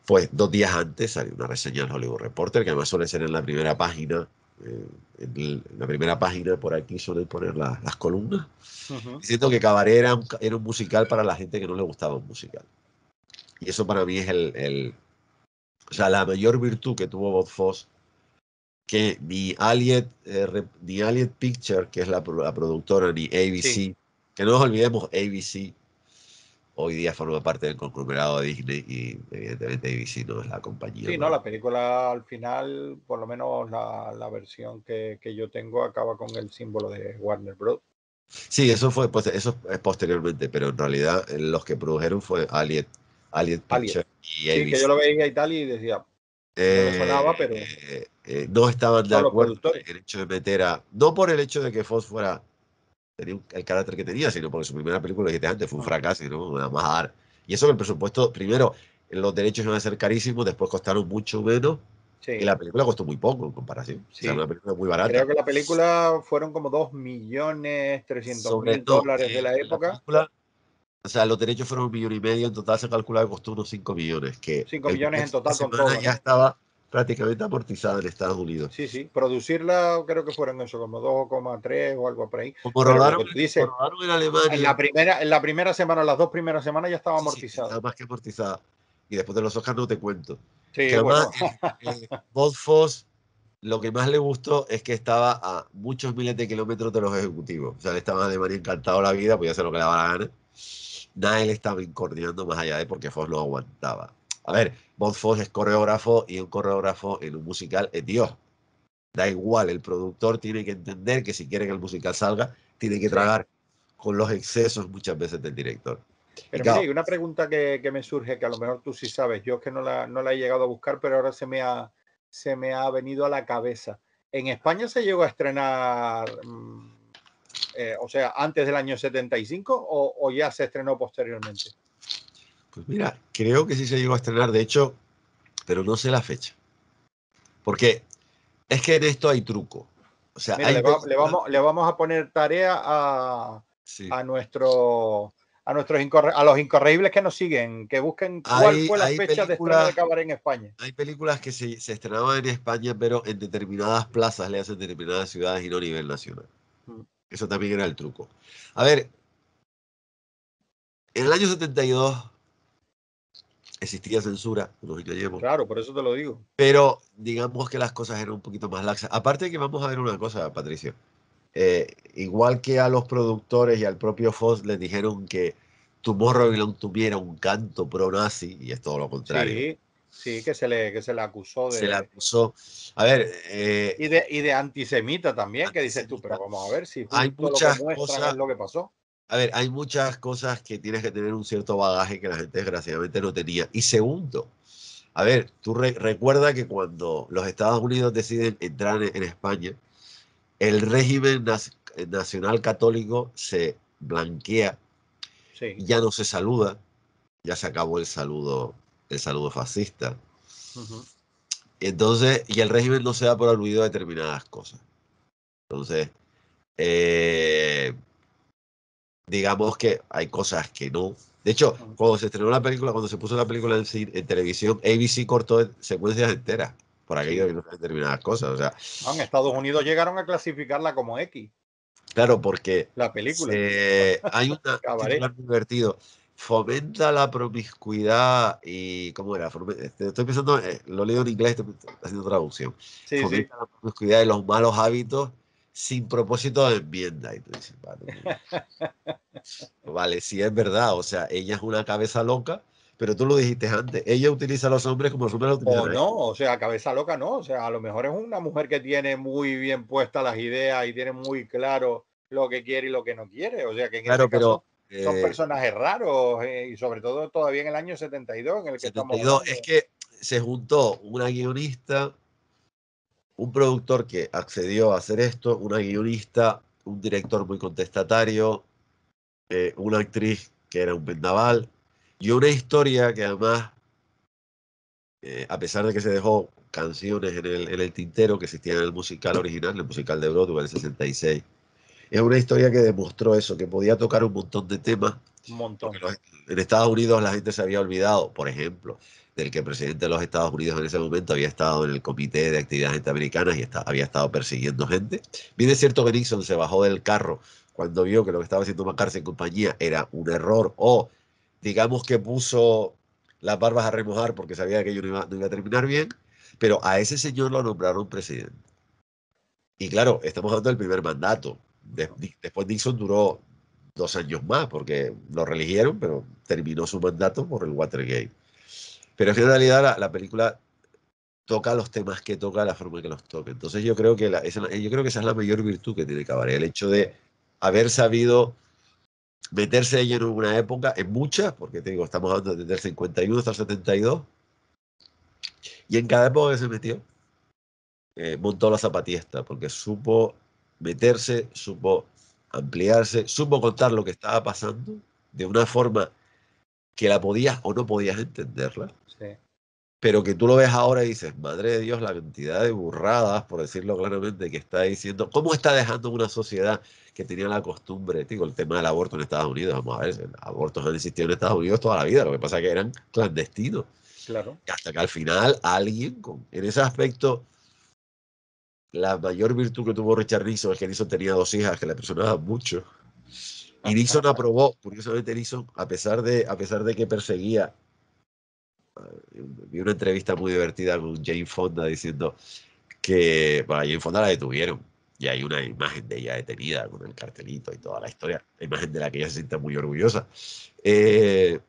Pues 2 días antes salió una reseña del Hollywood Reporter, que además suele ser en la primera página. En la primera página por aquí suelen poner las columnas, diciendo que Cabaret era un musical para la gente que no le gustaba un musical. Y eso para mí es o sea, la mayor virtud que tuvo Bob Fosse, que ni Allied Picture, que es la productora, ni ABC, que no nos olvidemos, ABC hoy día forma parte del conglomerado de Disney y evidentemente ABC no es la compañía. Sí, no, la película al final, por lo menos la versión que yo tengo, acaba con el símbolo de Warner Bros. Sí, eso es posteriormente, pero en realidad los que produjeron fue Allied Picture y ABC. Sí, que yo lo veía y tal y decía, no me sonaba, pero no estaban de acuerdo en en el hecho de meter no por el hecho de que Fox tenía el carácter que tenía, sino porque su primera película, que antes, fue un fracaso, ¿no? Nada más a dar. Y eso que el presupuesto, primero, los derechos iban a ser carísimos, después costaron mucho menos, y la película costó muy poco en comparación. Sí. O sea, una película muy barata. Creo que la película fueron como $2.300.000 de la época. O sea, los derechos fueron 1,5 millones, en total se calcula que costó unos 5 millones, que 5 millones en total con semana todo, ya estaba prácticamente amortizada en Estados Unidos. Sí, sí. Producirla creo que fueron eso, como 2,3 o algo por ahí. Como rodaron en Alemania. En la primera semana, las 2 primeras semanas ya estaba amortizada. Nada más que amortizada. Y después de los Oscars no te cuento. Sí, que además, bueno. Bob Fosse, lo que más le gustó es que estaba a muchos miles de kilómetros de los ejecutivos. O sea, le estaba en Alemania encantado la vida, podía hacer lo que le daba la gana. Nadie le estaba incordiando más allá de porque Fosse no aguantaba. A ver, Bob Fosse es coreógrafo y un coreógrafo en un musical es Dios. Da igual, el productor tiene que entender que si quiere que el musical salga, tiene que tragar con los excesos muchas veces del director. Pero mira, hay una pregunta que me surge, que a lo mejor tú sí sabes, yo es que no la he llegado a buscar, pero ahora se me ha venido a la cabeza. ¿En España se llegó a estrenar, o sea, antes del año 75 o ya se estrenó posteriormente? Pues mira, creo que sí se llegó a estrenar, de hecho, pero no sé la fecha. Porque es que en esto hay truco. O sea, mira, le vamos a poner tarea a los incorregibles que nos siguen, que busquen cuál fue la fecha de estreno de Cabaret en España. Hay películas que se estrenaban en España, pero en determinadas plazas, le hacen determinadas ciudades y no a nivel nacional. Eso también era el truco. A ver, en el año 72 existía censura, no nos engañemos. Claro, por eso te lo digo. Pero digamos que las cosas eran un poquito más laxas. Aparte que vamos a ver una cosa, Patricio. Igual que a los productores y al propio Foss les dijeron que Tomorrowland tuviera un canto pro-nazi, y es todo lo contrario. Sí, que se le acusó de... Se le acusó. A ver... y de antisemita también, que dices tú, pero vamos a ver si justo hay muchas lo que muestran es lo que pasó. A ver, hay muchas cosas que tienes que tener un cierto bagaje que la gente desgraciadamente no tenía. Y segundo, a ver, tú recuerda que cuando los Estados Unidos deciden entrar en España, el régimen nacional católico se blanquea Sí. y ya no se saluda, ya se acabó el saludo fascista. Ujú. Entonces, y el régimen no se da por aludido a determinadas cosas. Entonces, eh, digamos que hay cosas que no. De hecho, Ujú. cuando se estrenó la película, cuando se puso la película en televisión, ABC cortó secuencias enteras por aquello de Sí. que no se determinadas cosas. O sea, En Estados Unidos llegaron a clasificarla como X, claro, porque la película. hay un Cabaret. titular muy divertido. Fomenta la promiscuidad y, ¿cómo era? Estoy pensando, lo leo en inglés, estoy haciendo traducción. Sí, sí. Fomenta la promiscuidad y los malos hábitos sin propósito de enmienda. Y tú dices, vale, sí es verdad, o sea, ella es una cabeza loca, pero tú lo dijiste antes, ella utiliza a los hombres como los hombres la O utilizan a ella. no, o sea, cabeza loca no, o sea, a lo mejor es una mujer que tiene muy bien puestas las ideas y tiene muy claro lo que quiere y lo que no quiere, o sea, que en ese Claro, pero caso son personajes raros y sobre todo todavía en el año 72 en el que estamos 72 hablando. es que se juntó una guionista, un productor que accedió a hacer esto, una guionista, un director muy contestatario, una actriz que era un vendaval, y una historia que además, a pesar de que se dejó canciones en el tintero que existían en el musical original, el musical de Broadway del 66, es una historia que demostró eso, que podía tocar un montón de temas, Un porque montón. en Estados Unidos la gente se había olvidado, por ejemplo, del que el presidente de los Estados Unidos en ese momento había estado en el Comité de Actividades Interamericanas y había estado persiguiendo gente. Bien es cierto que Nixon se bajó del carro cuando vio que lo que estaba haciendo McCarthy en compañía era un error, o digamos que puso las barbas a remojar porque sabía que ello no iba a terminar bien, pero a ese señor lo nombraron presidente. Y claro, estamos hablando del primer mandato. Después Nixon duró 2 años más porque lo reeligieron, pero terminó su mandato por el Watergate. Pero es que en realidad la película toca los temas que toca, la forma en que los toca. Entonces yo creo que yo creo que esa es la mayor virtud que tiene Cabaret, el hecho Sí. de haber sabido meterse ella en una época, en muchas, porque te digo, estamos hablando desde el 51 hasta el 72, y en cada época que se metió, montó la zapatista, porque supo meterse, supo ampliarse, supo contar lo que estaba pasando de una forma que la podías o no podías entenderla, Sí. pero que tú lo ves ahora y dices, madre de Dios, la cantidad de burradas, por decirlo claramente, que está diciendo, ¿cómo está dejando una sociedad que tenía la costumbre, digo, el tema del aborto en Estados Unidos? Vamos a ver, los abortos han existido en Estados Unidos toda la vida, lo que pasa es que eran clandestinos. Claro. Y hasta que al final alguien, en ese aspecto, la mayor virtud que tuvo Richard Nixon es que Nixon tenía 2 hijas que le impresionaban mucho. Y Nixon aprobó, curiosamente Nixon, a pesar de que perseguía, vi una entrevista muy divertida con Jane Fonda diciendo que, bueno, a Jane Fonda la detuvieron y hay una imagen de ella detenida con el cartelito y toda la historia, la imagen de la que ella se siente muy orgullosa. Eh,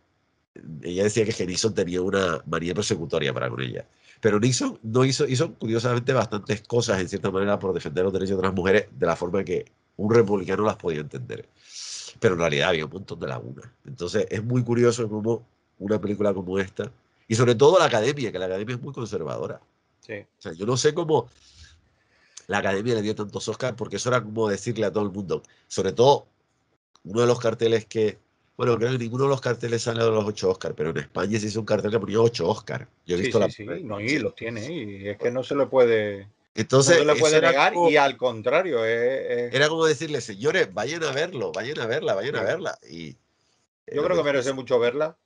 Ella decía que Nixon tenía una manía persecutoria para con ella. Pero Nixon no hizo curiosamente bastantes cosas, en cierta manera, por defender los derechos de las mujeres de la forma que un republicano las podía entender. Pero en realidad había un montón de lagunas. Entonces es muy curioso cómo una película como esta, y sobre todo la academia, que la academia es muy conservadora. Sí. O sea, yo no sé cómo la academia le dio tantos Oscars, porque eso era como decirle a todo el mundo, sobre todo uno de los carteles que, bueno, creo que ninguno de los carteles sale de los 8 Oscars, pero en España se hizo un cartel que ponía 8 Oscars. Yo he Sí, visto la sí, prueba sí, no, y diciendo. los tiene, y es que no se Entonces, le eso puede negar, y al contrario, era como decirle, señores, vayan a verlo, vayan a verla, vayan a sí. verla. Y Yo lo creo que que tú merece dices, mucho verla.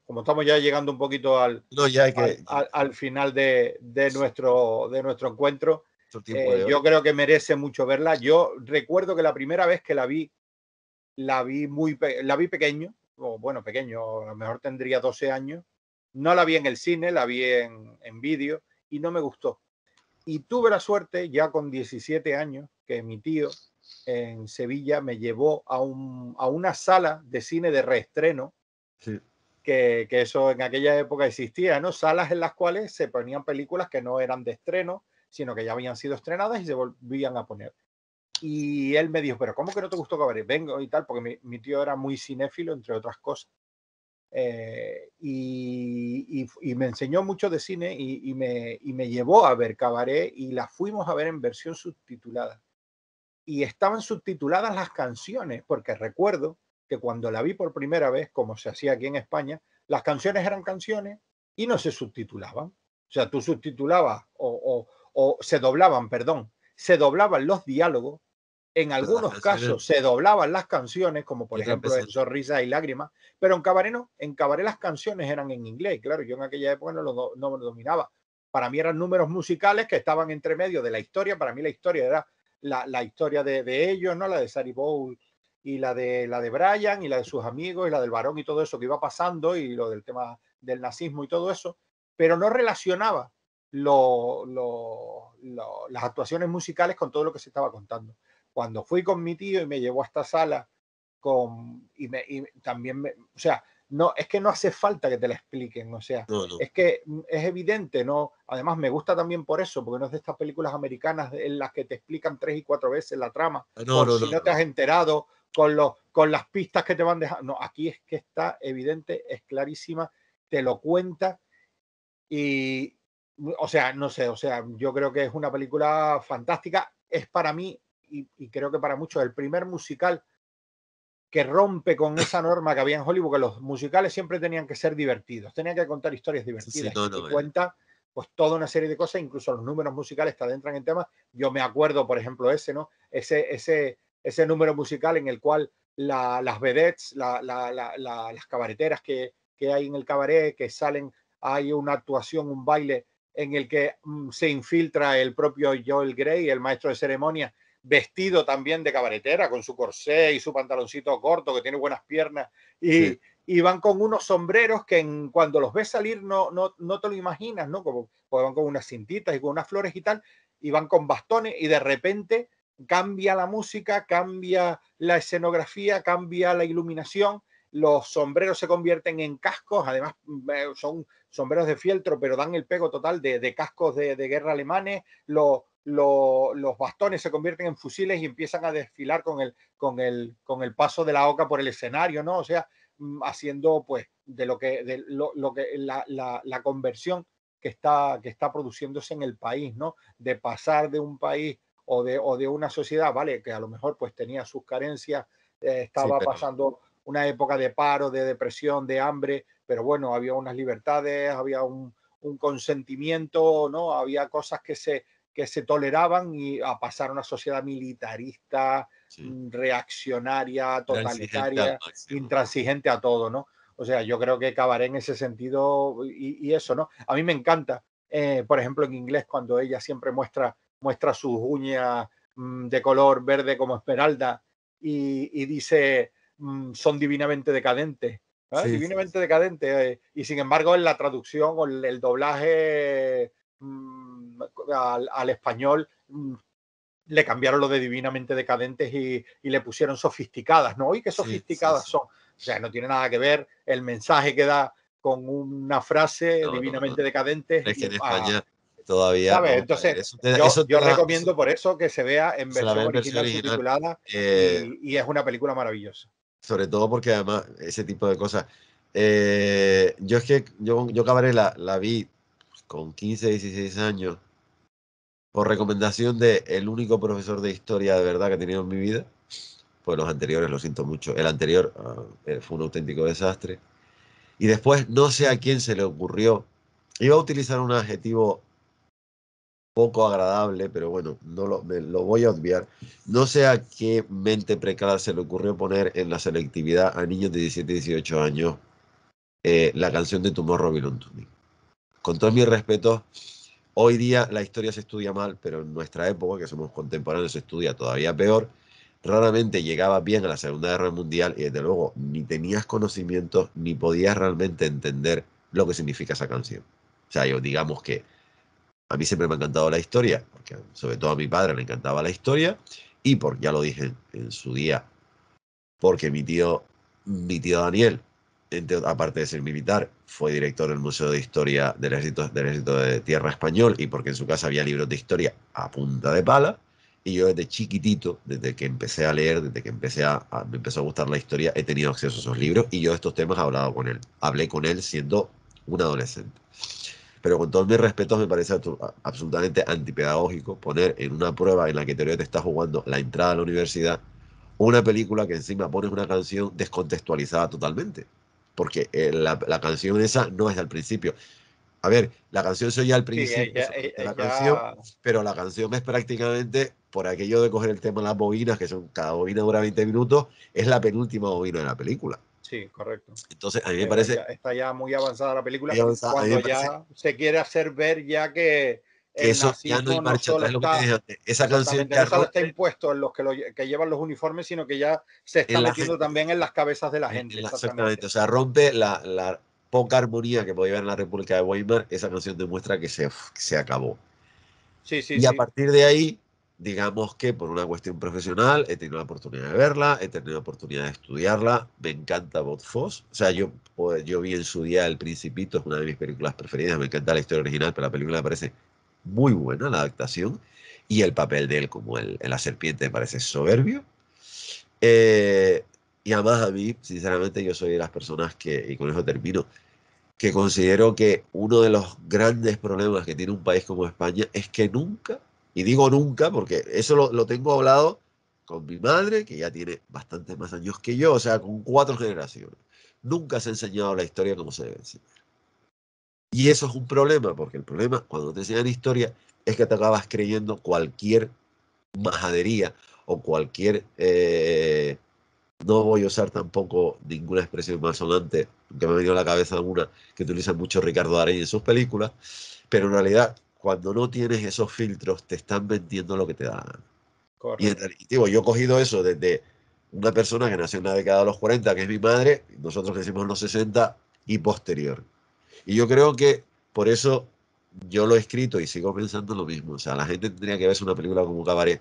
Como estamos ya llegando un poquito al, no, ya hay al, que, al- al final de nuestro encuentro, nuestro tiempo de hoy. yo creo que merece mucho verla. Yo recuerdo que la primera vez que la vi pequeño, o bueno, pequeño, a lo mejor tendría 12 años. No la vi en el cine, la vi en vídeo y no me gustó. Y tuve la suerte, ya con 17 años, que mi tío en Sevilla me llevó a una sala de cine de reestreno, Sí. que eso en aquella época existía, ¿no? Salas en las cuales se ponían películas que no eran de estreno, sino que ya habían sido estrenadas y se volvían a poner. Y él me dijo, pero ¿cómo que no te gustó Cabaret? Vengo y tal, porque mi tío era muy cinéfilo, entre otras cosas. Y me enseñó mucho de cine y me llevó a ver Cabaret y la fuimos a ver en versión subtitulada. y estaban subtituladas las canciones, porque recuerdo que cuando la vi por primera vez, como se hacía aquí en España, las canciones eran canciones y no se subtitulaban. O sea, tú subtitulabas o se doblaban, perdón, se doblaban los diálogos. En Pero las algunos canciones casos se doblaban las canciones, como y por otras ejemplo en veces no. Sonrisas y Lágrimas, pero en Cabaret no, en Cabaret las canciones eran en inglés. Claro, yo en aquella época no me lo dominaba. Para mí eran números musicales que estaban entre medio de la historia. Para mí la historia era la historia de ellos, ¿no? La de Sari Bowl y la de Brian y la de sus amigos y la del varón y todo eso que iba pasando y lo del tema del nazismo y todo eso, pero no relacionaba las actuaciones musicales con todo lo que se estaba contando. Cuando fui con mi tío y me llevó a esta sala y también o sea, no, es que no hace falta que te la expliquen, o sea, No, no. es que es evidente, ¿no? Además me gusta también por eso, porque no es de estas películas americanas en las que te explican 3 y 4 veces la trama, No, por no, si no, no te has no. enterado, con las pistas que te van dejando. No, aquí es que está evidente, es clarísima, te lo cuenta y, o sea, no sé, o sea, yo creo que es una película fantástica. Es para mí, y creo que para muchos, el primer musical que rompe con esa norma que había en Hollywood, que los musicales siempre tenían que ser divertidos, tenían que contar historias Sí, divertidas. Y no, aquí no. cuenta pues toda una serie de cosas, incluso los números musicales te adentran en temas. Yo me acuerdo, por ejemplo, ese, ¿no? Ese número musical en el cual las vedettes, las cabareteras que hay en el cabaret, que salen, hay una actuación, un baile en el que se infiltra el propio Joel Grey, el maestro de ceremonia, vestido también de cabaretera, con su corsé y su pantaloncito corto, que tiene buenas piernas, Sí, y van con unos sombreros que cuando los ves salir no te lo imaginas, ¿no? Como pues van con unas cintitas y con unas flores y tal, y van con bastones y de repente cambia la música, cambia la escenografía, cambia la iluminación, los sombreros se convierten en cascos, además son sombreros de fieltro, pero dan el pego total de cascos de guerra alemanes, los bastones se convierten en fusiles y empiezan a desfilar con el paso de la oca por el escenario, ¿no? O sea, haciendo pues de lo que la conversión que está produciéndose en el país, ¿no? De pasar de un país o de una sociedad, ¿vale? Que a lo mejor pues tenía sus carencias, sí, estaba pasando una época de paro, de depresión, de hambre, pero bueno, había unas libertades, había un consentimiento, ¿no? Había cosas que se toleraban y a pasar a una sociedad militarista, sí. reaccionaria, Era exigente al totalitaria, máximo. intransigente a todo, ¿no? O sea, yo creo que Cabaret en ese sentido y eso, ¿no? A mí me encanta, por ejemplo, en inglés, cuando ella siempre muestra sus uñas de color verde como esmeralda y dice, son divinamente decadentes. ¿Eh? Sí, sí, Divinamente decadentes. Y sin embargo, en la traducción o el doblaje al español le cambiaron lo de divinamente decadentes y le pusieron sofisticadas, ¿no? ¿Y qué sí, sí, sofisticadas sí. son? O sea, no tiene nada que ver el mensaje que da con una frase No, no, no. divinamente decadentes Es que en España todavía, ¿sabes? vamos a ver, Entonces, eso te da, yo eso recomiendo por eso que se vea en se la ve versión en versión original original. subtitulada Eh, y es una película maravillosa. Sobre todo porque además ese tipo de cosas. Yo es que yo Cabaret la vi con 15 16 años por recomendación de el único profesor de historia de verdad que he tenido en mi vida. Pues los anteriores, lo siento mucho. El anterior fue un auténtico desastre. Y después no sé a quién se le ocurrió. Iba a utilizar un adjetivo poco agradable, pero bueno, me lo voy a obviar. No sé a qué mente preclara se le ocurrió poner en la selectividad a niños de 17 y 18 años la canción de Tomorrow Belongs to Me. Con todo mi respeto, hoy día la historia se estudia mal, pero en nuestra época, que somos contemporáneos, se estudia todavía peor. Raramente llegabas bien a la Segunda Guerra Mundial y desde luego ni tenías conocimientos ni podías realmente entender lo que significa esa canción. O sea, yo digamos que a mí siempre me ha encantado la historia, porque sobre todo a mi padre le encantaba la historia, y porque ya lo dije en su día, porque mi tío Daniel, aparte de ser militar, fue director del Museo de Historia del Ejército de Tierra Español, y porque en su casa había libros de historia a punta de pala, y yo desde chiquitito, desde que empecé a leer, desde que me empezó a gustar la historia, he tenido acceso a esos libros, y yo de estos temas he hablado con él. Hablé con él siendo un adolescente. Pero con todos mis respetos me parece absolutamente antipedagógico poner en una prueba en la que en teoría te está jugando la entrada a la universidad una película que encima pones una canción descontextualizada totalmente. Porque la canción esa no es al principio. A ver, la canción se oye al Sí, principio de la canción, ella, pero la canción es prácticamente, por aquello de coger el tema de las bobinas, que son, cada bobina dura 20 minutos, es la penúltima bobina de la película. sí, correcto. Entonces, a mí me parece, Está ya muy avanzada la película a mí me cuando parece ya se quiere hacer ver ya que que el eso ya no hay nazismo no marcha solo atrás, es lo que te dije está, antes. Esa canción exactamente, ya no solo está rompe impuesto en los que llevan los uniformes, sino que ya se está en la metiendo gente. también en las cabezas de la gente, Exactamente, exactamente. o sea, rompe la poca armonía que podía haber en la República de Weimar. Esa canción demuestra que se acabó. Sí, sí, Y a sí. partir de ahí, digamos que por una cuestión profesional, he tenido la oportunidad de verla, he tenido la oportunidad de estudiarla, me encanta Bob Fosse. O sea, yo vi en su día El Principito, es una de mis películas preferidas, me encanta la historia original, pero la película me parece muy buena, la adaptación, y el papel de él como la serpiente me parece soberbio. Eh, y además a mí, sinceramente, yo soy de las personas que, y con eso termino, que considero que uno de los grandes problemas que tiene un país como España es que nunca, y digo nunca porque eso lo tengo hablado con mi madre, que ya tiene bastantes más años que yo, o sea, con 4 generaciones. Nunca se ha enseñado la historia como se debe enseñar. Y eso es un problema, porque el problema cuando te enseñan historia es que te acabas creyendo cualquier majadería o cualquier no voy a usar tampoco ninguna expresión malsonante, que me ha venido a la cabeza alguna que utiliza mucho Ricardo Darín en sus películas, pero en realidad, cuando no tienes esos filtros, te están vendiendo lo que te da. Y Correcto. digo, yo he cogido eso desde una persona que nació en la década de los 40, que es mi madre, y nosotros crecimos en los 60 y posterior. Y yo creo que por eso yo lo he escrito y sigo pensando lo mismo. O sea, la gente tendría que verse una película como Cabaret,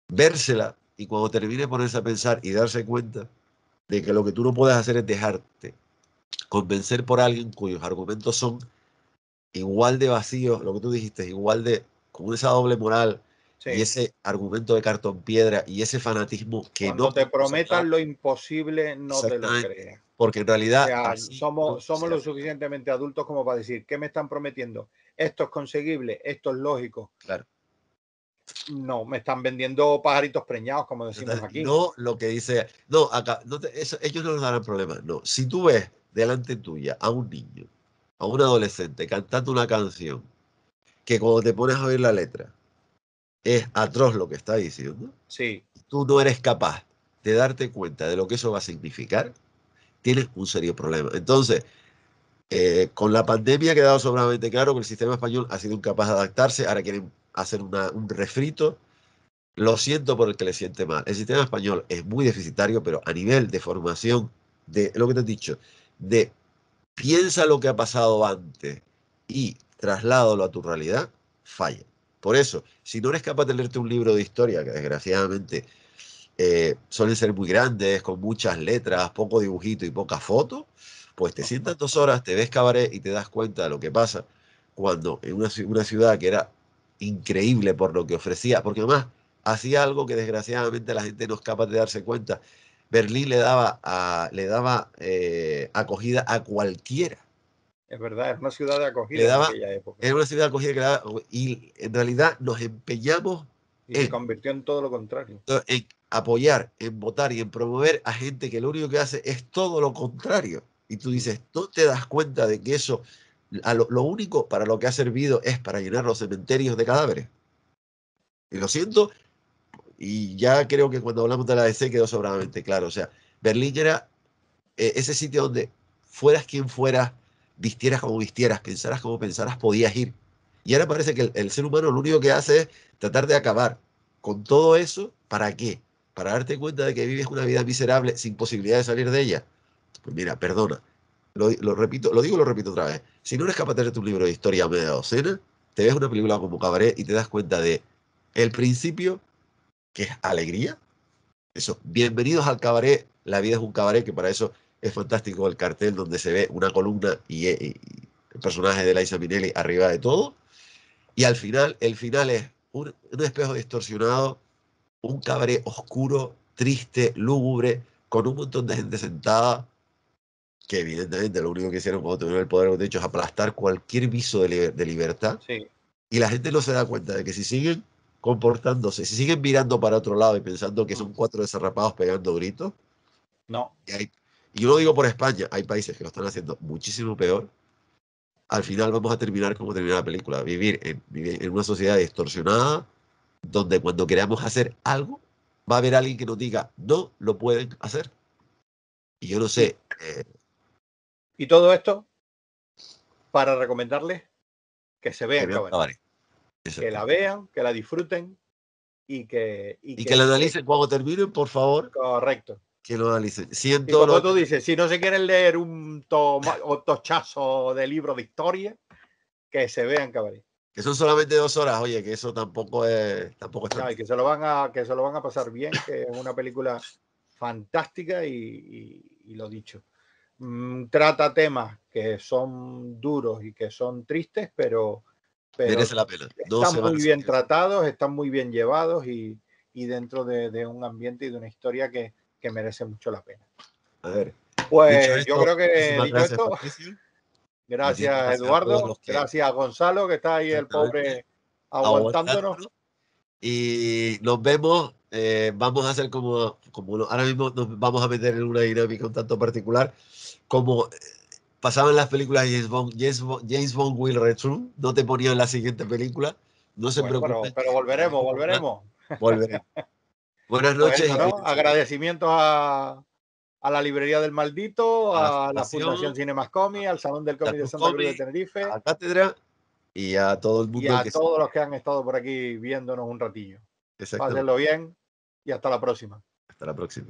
vérsela y cuando termine ponerse a pensar y darse cuenta de que lo que tú no puedes hacer es dejarte convencer por alguien cuyos argumentos son igual de vacíos, lo que tú dijiste, igual de con esa doble moral y Sí. ese argumento de cartón piedra y ese fanatismo que no Cuando te podemos hablar prometan lo imposible, no te lo exactamente, creas. porque en O realidad sea, así no somos se lo hace. suficientemente adultos como para decir, ¿qué me están prometiendo? Esto es conseguible, esto es lógico. Claro. No, me están vendiendo pajaritos preñados, como decimos Y aquí. no lo que dice, no, acá, ellos no nos darán problema. No, si tú ves delante tuya a un niño, a un adolescente cantando una canción que cuando te pones a oír la letra es atroz lo que está diciendo, Sí, tú no eres capaz de darte cuenta de lo que eso va a significar, tienes un serio problema. Entonces, con la pandemia ha quedado sobradamente claro que el sistema español ha sido incapaz de adaptarse, ahora quieren hacer un refrito. Lo siento por el que le siente mal. El sistema español es muy deficitario, pero a nivel de formación, de lo que te he dicho, de piensa lo que ha pasado antes y trasládalo a tu realidad, falla. Por eso, si no eres capaz de leerte un libro de historia, que desgraciadamente suelen ser muy grandes, con muchas letras, poco dibujito y poca foto, pues te sientas 2 horas, te ves Cabaret y te das cuenta de lo que pasa cuando en una ciudad que era increíble por lo que ofrecía, porque además hacía algo que desgraciadamente la gente no es capaz de darse cuenta. Berlín le daba acogida a cualquiera. es verdad, es una ciudad de Le acogida en daba, aquella época. era una ciudad acogida y en realidad nos empeñamos Y se en convirtió en todo lo contrario. en apoyar, en votar y en promover a gente que lo único que hace es todo lo contrario. Y tú Mm. dices, ¿no te das cuenta de que eso, lo único para lo que ha servido es para llenar los cementerios de cadáveres? Y lo siento, y ya creo que cuando hablamos de la DC quedó sobradamente claro. O sea, Berlín era ese sitio donde fueras quien fueras, vistieras como vistieras, pensaras como pensaras, podías ir. Y ahora parece que el ser humano lo único que hace es tratar de acabar con todo eso. ¿Para qué? Para darte cuenta de que vives una vida miserable sin posibilidad de salir de ella. Pues mira, perdona. Lo repito, lo digo y lo repito otra vez. Si no eres capaz de leer tu libro de historia a media docena, te ves una película como Cabaret y te das cuenta de el principio, que es alegría, eso, bienvenidos al cabaret. La vida es un cabaret, que para eso es fantástico el cartel donde se ve una columna y el personaje de Liza Minnelli arriba de todo. Y al final, el final es un espejo distorsionado, un cabaret oscuro, triste, lúgubre, con un montón de gente sentada que evidentemente lo único que hicieron cuando tuvieron el poder, de hecho, es aplastar cualquier viso de libertad. Sí. Y la gente no se da cuenta de que si siguen comportándose, si siguen mirando para otro lado y pensando que son 4 desarrapados pegando gritos, No. y yo lo digo por España, hay países que lo están haciendo muchísimo peor. Al final vamos a terminar como termina la película, vivir en una sociedad distorsionada, donde cuando queramos hacer algo, va a haber alguien que nos diga, no lo pueden hacer. Y yo no sé. Y todo esto para recomendarles que se vean Vean Cabaret. Cabaret. Que la vean, que la disfruten y que la analicen cuando terminen, por favor. Correcto. Que lo analicen. Y como tú dices, si no se quieren leer un tochazo de libro de historia, que se vean Cabaret. Que son solamente 2 horas, oye, que eso tampoco es no, y que se lo van a pasar bien, que es una película fantástica y lo dicho. Trata temas que son duros y que son tristes, pero merece la pena. No están muy bien tratados, están muy bien llevados y dentro de un ambiente y de una historia que merece mucho la pena. A ver. Pues yo creo que dicho esto, Patricio. gracias Eduardo, gracias Gonzalo, que está ahí el pobre aguantándonos. Y nos vemos. Vamos a hacer como ahora mismo nos vamos a meter en una dinámica un tanto particular. Como pasaban las películas de James Bond Will Return, no te ponían la siguiente película. No se preocupen. Pero volveremos. Volveremos. Buenas noches. Pues eso, ¿no? Agradecimientos a la Librería del Maldito, a la Fundación Cinemascomi, al Salón del Cómic de Santa Cruz de Tenerife, a la Cátedra y a todo el mundo. Y a todos los que han estado por aquí viéndonos un ratillo. Pásenlo bien y hasta la próxima. Hasta la próxima.